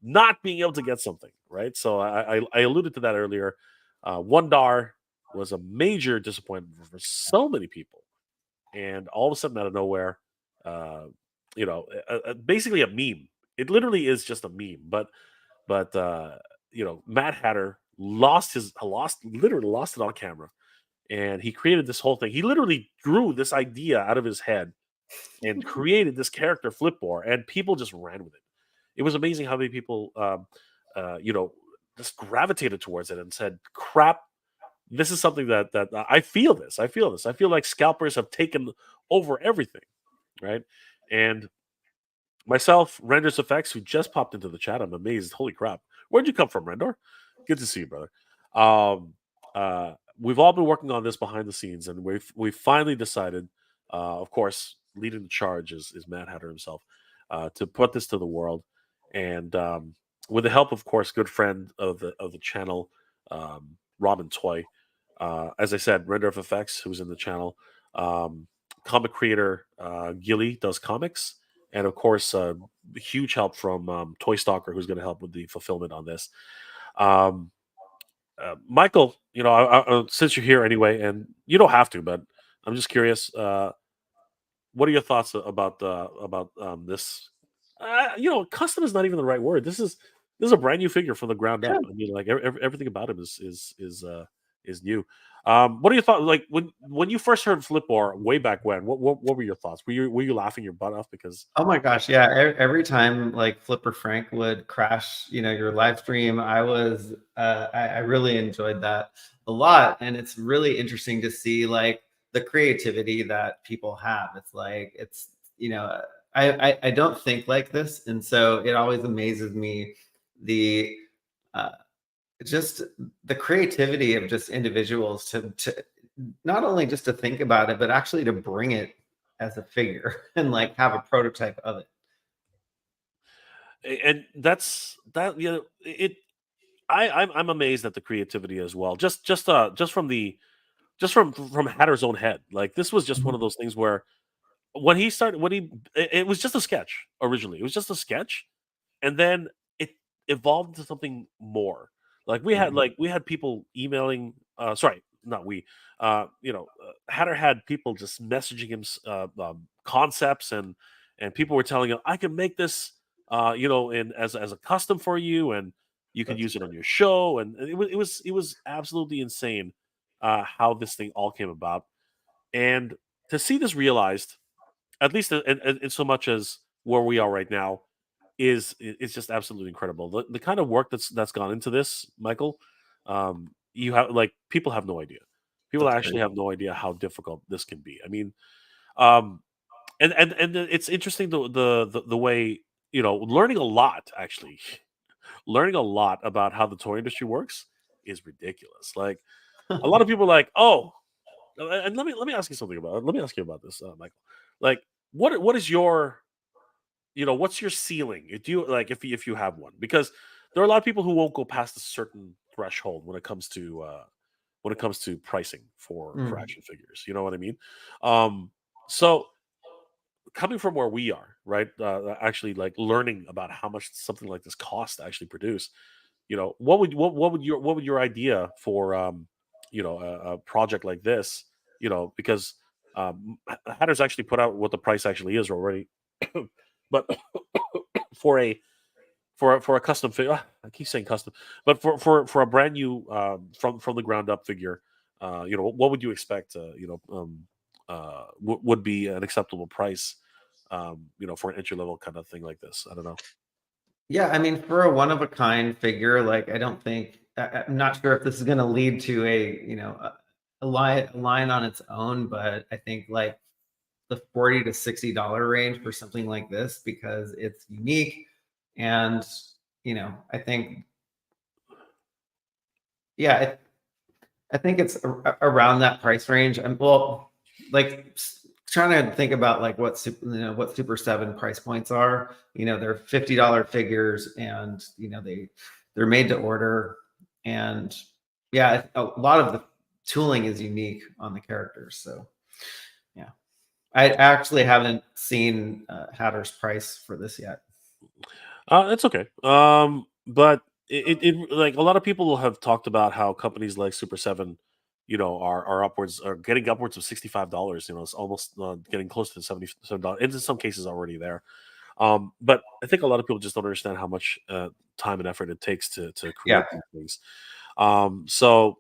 not being able to get something right. So I alluded to that earlier. One Dar was a major disappointment for so many people, and all of a sudden out of nowhere, uh, basically a meme. It literally is just a meme, but Mad Hatter literally lost it on camera, and he created this whole thing. He literally drew this idea out of his head and created this character Flipboard, and people just ran with it. It was amazing how many people, just gravitated towards it and said, "Crap, this is something that I feel this. I feel this. I feel like scalpers have taken over everything, right?" And myself, Renders Effects, who just popped into the chat, I'm amazed. Holy crap, where'd you come from, Rendor? Good to see you, brother. We've all been working on this behind the scenes, and we've finally decided, of course, leading the charge is Mad Hatter himself, to put this to the world, and with the help, of course, good friend of the channel, Robin Toy. As I said, Render of Effects, who's in the channel, um, comic creator Gilly does comics, and of course, huge help from Toy Stalker, who's going to help with the fulfillment on this. Um, Michael, since you're here anyway, and you don't have to, but I'm just curious. What are your thoughts about this? Custom is not even the right word. This is a brand new figure from the ground up. I mean, like everything about him is new. What are your thoughts? Like when you first heard Flipboard way back when, what were your thoughts? Were you laughing your butt off because? Oh my gosh, yeah. Every time like Flipper Frank would crash, your live stream, I really enjoyed that a lot. And it's really interesting to see like the creativity that people have. It's like I don't think like this. And so it always amazes me the uh just the creativity of just individuals to not only just to think about it, but actually to bring it as a figure and like have a prototype of it. And that's that. It. I'm amazed at the creativity as well. Just from from Hatter's own head. Like this was just one Mhm. of those things where it was just a sketch originally. It was just a sketch, and then it evolved into something more. Mhm. We had people emailing. Sorry, not we. Hatter had people just messaging him concepts, and people were telling him, "I can make this, in as a custom for you, and you can That's use it on great. your show." And it was absolutely insane how this thing all came about, and to see this realized, at least in so much as where we are right now, is just absolutely incredible. The kind of work that's gone into this, Michael, you have like people have no idea. People That's actually great. have no idea how difficult this can be. I mean, um, it's interesting the way learning a lot actually, learning a lot about how the toy industry works is ridiculous. Like a lot of people are like, oh, and let me ask you something about let me ask you about this, Michael. Like, what is your what's your ceiling? Do you like if you have one? Because there are a lot of people who won't go past a certain threshold when it comes to pricing for Mm. action figures. You know what I mean? Um, so coming from where we are, right? Actually, like learning about how much something like this costs to actually produce. What would your idea for a project like this? Because Hatter's actually put out what the price actually is already, but for a for a custom figure. I keep saying custom, but for a brand new from the ground up figure, what would you expect? Would be an acceptable price, for an entry level kind of thing like this. I don't know. Yeah, I mean, for a one of a kind figure, like I don't think I'm not sure if this is going to lead to line on its own, but I think like the $40 to $60 range for something like this, because it's unique. And I think, yeah, I think it's around that price range. And well, like trying to think about like what Super 7 price points are. They're $50 figures, and they're made to order. And yeah, a lot of the tooling is unique on the characters. So yeah, I actually haven't seen Hatter's price for this yet. It's okay. But it like a lot of people have talked about how companies like Super 7, are getting upwards of $65. It's almost getting close to $77. In some cases, already there. But I think a lot of people just don't understand how much time and effort it takes to Yeah, create these things. So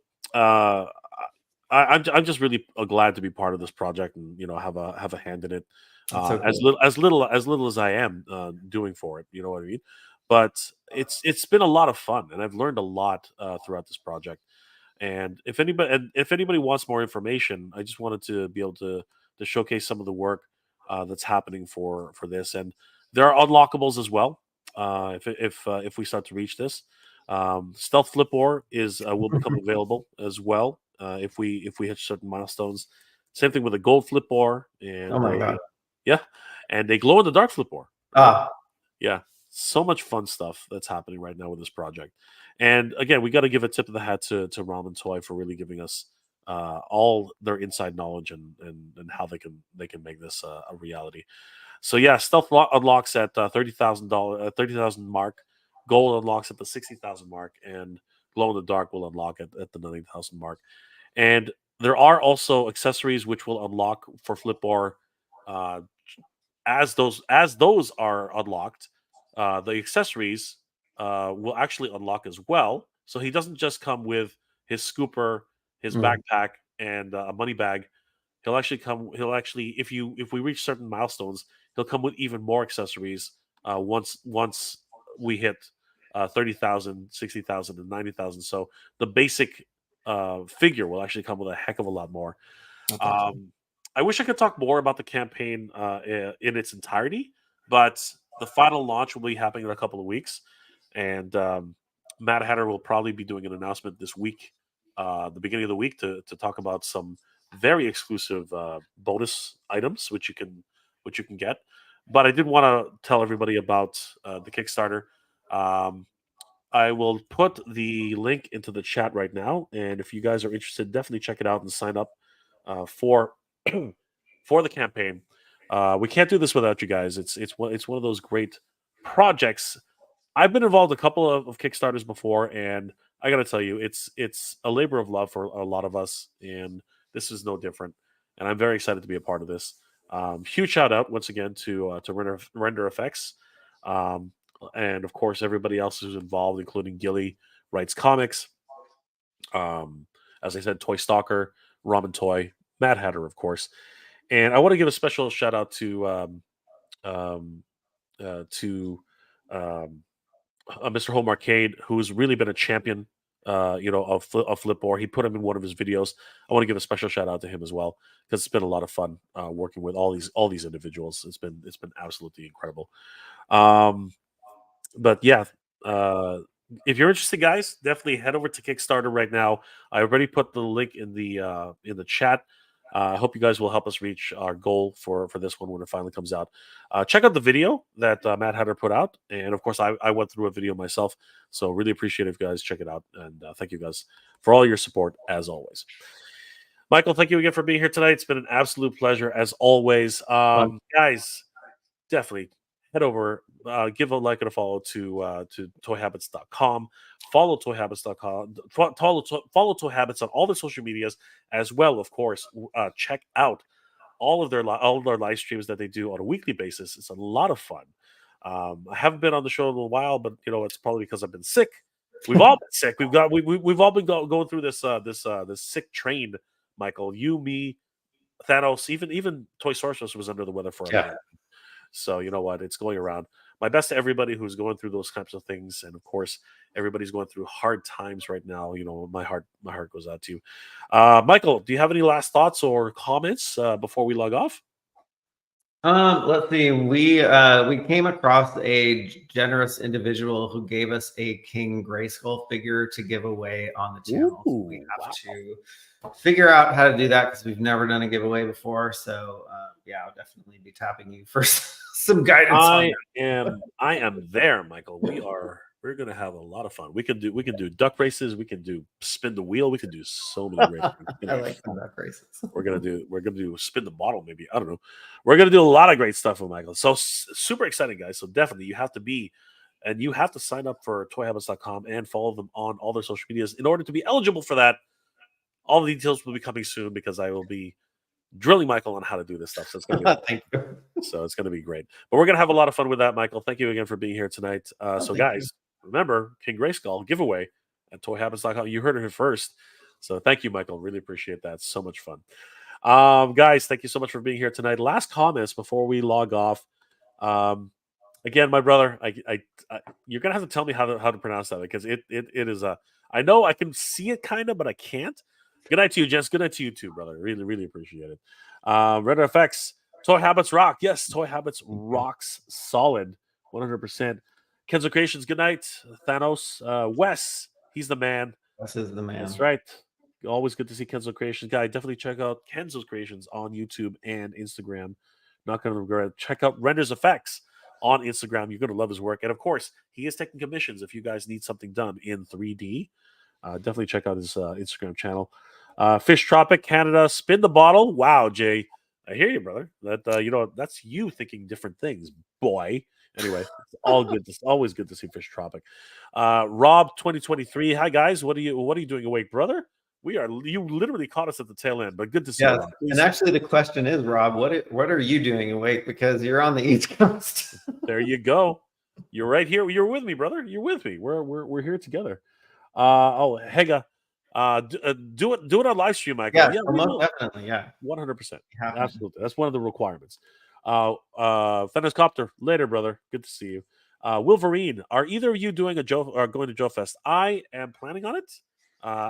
I'm just really glad to be part of this project and have a hand in it. that's so As cool. little as I am doing for it, you know what I mean. But it's been a lot of fun, and I've learned a lot throughout this project. And if anybody wants more information, I just wanted to be able to showcase some of the work that's happening for this, and there are unlockables as well. If we start to reach this, stealth flip ore is will become available as well if we hit certain milestones. Same thing with a gold flip ore Oh and my god. yeah, and a glow in the dark flip ore. Right? Ah, Yeah, so much fun stuff that's happening right now with this project. And again, we got to give a tip of the hat to Ramen Toy for really giving us all their inside knowledge and how they can make this a reality. So yeah, unlocks at $30,000, 30,000 mark. Gold unlocks at the 60,000 mark, and glow in the dark will unlock at the 90,000 mark. And there are also accessories which will unlock for Flipbar uh, as those are unlocked, the accessories will actually unlock as well. So he doesn't just come with his scooper, his mm, backpack, and a money bag. He'll actually, if we reach certain milestones, he'll come with even more accessories. Once we hit 30,000, 60,000, and 90,000. So the basic figure will actually come with a heck of a lot more. that's awesome. Um, I wish I could talk more about the campaign in its entirety, but the final launch will be happening in a couple of weeks, and Matt Hatter will probably be doing an announcement this week, the beginning of the week, to talk about some very exclusive bonus items which you can get. But I did want to tell everybody about the Kickstarter. Um, I will put the link into the chat right now, and if you guys are interested, definitely check it out and sign up for for the campaign. We can't do this without you guys. It's one of those great projects. I've been involved in a couple of Kickstarters before, and I got to tell you, it's a labor of love for a lot of us, and this is no different. And I'm very excited to be a part of this. Huge shout out once again to Render Effects, um, and of course everybody else who's involved, including Gilly writes comics. Um, as I said, Toy Stalker, Ramen Toy, Mad Hatter, of course. And I want to give a special shout out um, to um, Mr. Home Arcade, who's really been a champion, of Flipboard. He put him in one of his videos. I want to give a special shout out to him as well because it's been a lot of fun working with all these individuals. It's been absolutely incredible. Um, but yeah, uh, if you're interested, guys, definitely head over to Kickstarter right now. I already put the link in the chat. I hope you guys will help us reach our goal for this one when it finally comes out. Check out the video that Matt Hatter put out, and of course, I went through a video myself. So really appreciate it if you guys check it out, and thank you guys for all your support as always. Michael, thank you again for being here tonight. It's been an absolute pleasure as always. Fun. Guys, definitely head over, give a like and a follow to toyhabits.com. Follow toyhabits.com. Follow Toy Habits on all their social medias as well. Of course, check out all of their live streams that they do on a weekly basis. It's a lot of fun. I haven't been on the show in a while, but it's probably because I've been sick. We've all been sick. We've all been going through this sick train. Michael, you, me, Thanos, even Toy Sorceress was under the weather for a Yeah. minute. So you know what? It's going around. my best to everybody who's going through those types of things, and of course, everybody's going through hard times right now. My heart goes out to you. Michael, do you have any last thoughts or comments before we log off? Let's see. We came across a generous individual who gave us a King Grayskull figure to give away on the channel. Ooh, we have wow. to figure out how to do that because we've never done a giveaway before. So yeah, I'll definitely be tapping you for some guidance on that. I am there, Michael. We're gonna have a lot of fun. We can do duck races. We can do spin the wheel. We can do so many great things. I like the duck races. We're gonna do spin the bottle. Maybe, I don't know. We're gonna do a lot of great stuff with Michael. So super exciting, guys. So definitely you have to sign up for toyhabits.com and follow them on all their social medias in order to be eligible for that. All the details will be coming soon because I will be drilling Michael on how to do this stuff. So it's gonna be Thank you. So it's going to be great. But we're going to have a lot of fun with that, Michael. Thank you again for being here tonight. So, guys, remember, King Grayskull giveaway at toyhabits.com. You heard it here first. So thank you, Michael. Really appreciate that. So much fun. Guys, thank you so much for being here tonight. Last comments before we log off. Again, my brother, you're going to have to tell me how to pronounce that because it is a. I know I can see it kind of, but I can't. Good night to you, Jess. Good night to you too, brother. Really, really appreciate it. Red FX. Toy Habits rock. Yes, Toy Habits rocks solid. 100%. Kenzo Creations, good night. Thanos. Wes, he's the man. Wes is the man. That's right. Always good to see Kenzo Creations. Guy, definitely check out Kenzo's Creations on YouTube and Instagram. Not going to regret it. Check out Renders Effects on Instagram. You're going to love his work. And of course, he is taking commissions if you guys need something done in 3D. Definitely check out his Instagram channel. Fish Tropic Canada, spin the bottle. Wow, Jay. I hear you, brother. That that's you thinking different things, boy. Anyway, it's all good. It's always good to see Fish Tropic. Rob 2023. Hi guys. What are you doing awake, brother? You literally caught us at the tail end, but good to see you. Rob. And actually the question is, Rob, what are you doing awake? Because you're on the East Coast. There you go. You're right here. You're with me, brother. You're with me. We're here together. Hega. Do it on live stream, Michael. Yeah, definitely. Yeah, 100%. Absolutely. That's one of the requirements. Fennis Copter, later, brother. Good to see you. Wolverine, are either of you doing going to Joe Fest? I am planning on it.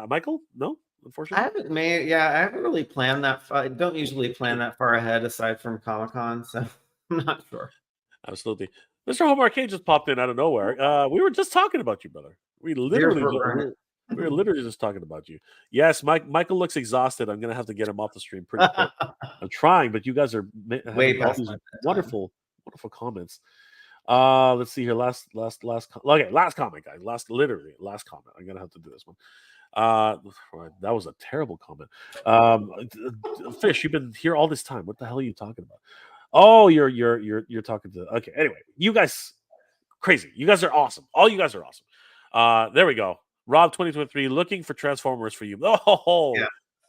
Michael, no, unfortunately. I haven't really planned that. I don't usually plan that far ahead, aside from Comic-Con, so I'm not sure. Absolutely. Mr. Home Arcade just popped in out of nowhere. We were just talking about you, brother. We were literally just talking about you. Yes, Michael looks exhausted. I'm gonna have to get him off the stream pretty quick. I'm trying, but you guys are way past these wonderful comments. Let's see here. Last comment, guys. Last comment. I'm gonna have to do this one. That was a terrible comment. Fish, you've been here all this time. What the hell are you talking about? Oh, you're talking to. Okay. Anyway, you guys, crazy. You guys are awesome. All you guys are awesome. There we go. Rob 2023 looking for Transformers for you. Oh, yeah.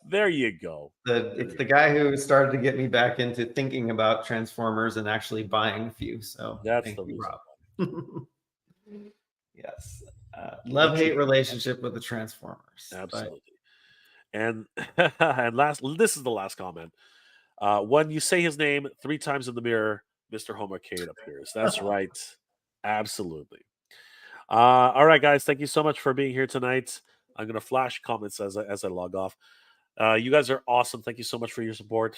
There you go. It's the guy who started to get me back into thinking about Transformers and actually buying a few. So that's the reason. Rob. Yes. Love-hate relationship with the Transformers. Absolutely. And this is the last comment. When you say his name 3 times in the mirror, Mr. Home Arcade appears. That's right. Absolutely. All right, guys. Thank you so much for being here tonight. I'm going to flash comments as I log off. You guys are awesome. Thank you so much for your support.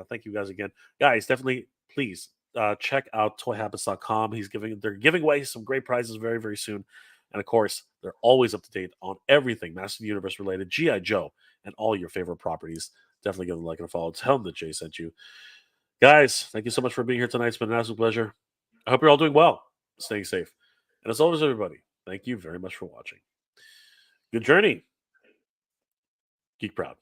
Thank you guys again. Guys, definitely, please check out toyhabits.com. They're giving away some great prizes very, very soon. And of course, they're always up to date on everything Master of the Universe related, G.I. Joe, and all your favorite properties. Definitely give them a like and a follow. Tell them that Jay sent you. Guys, thank you so much for being here tonight. It's been an absolute pleasure. I hope you're all doing well, staying safe. And as always, everybody, thank you very much for watching. Good journey. Geek proud.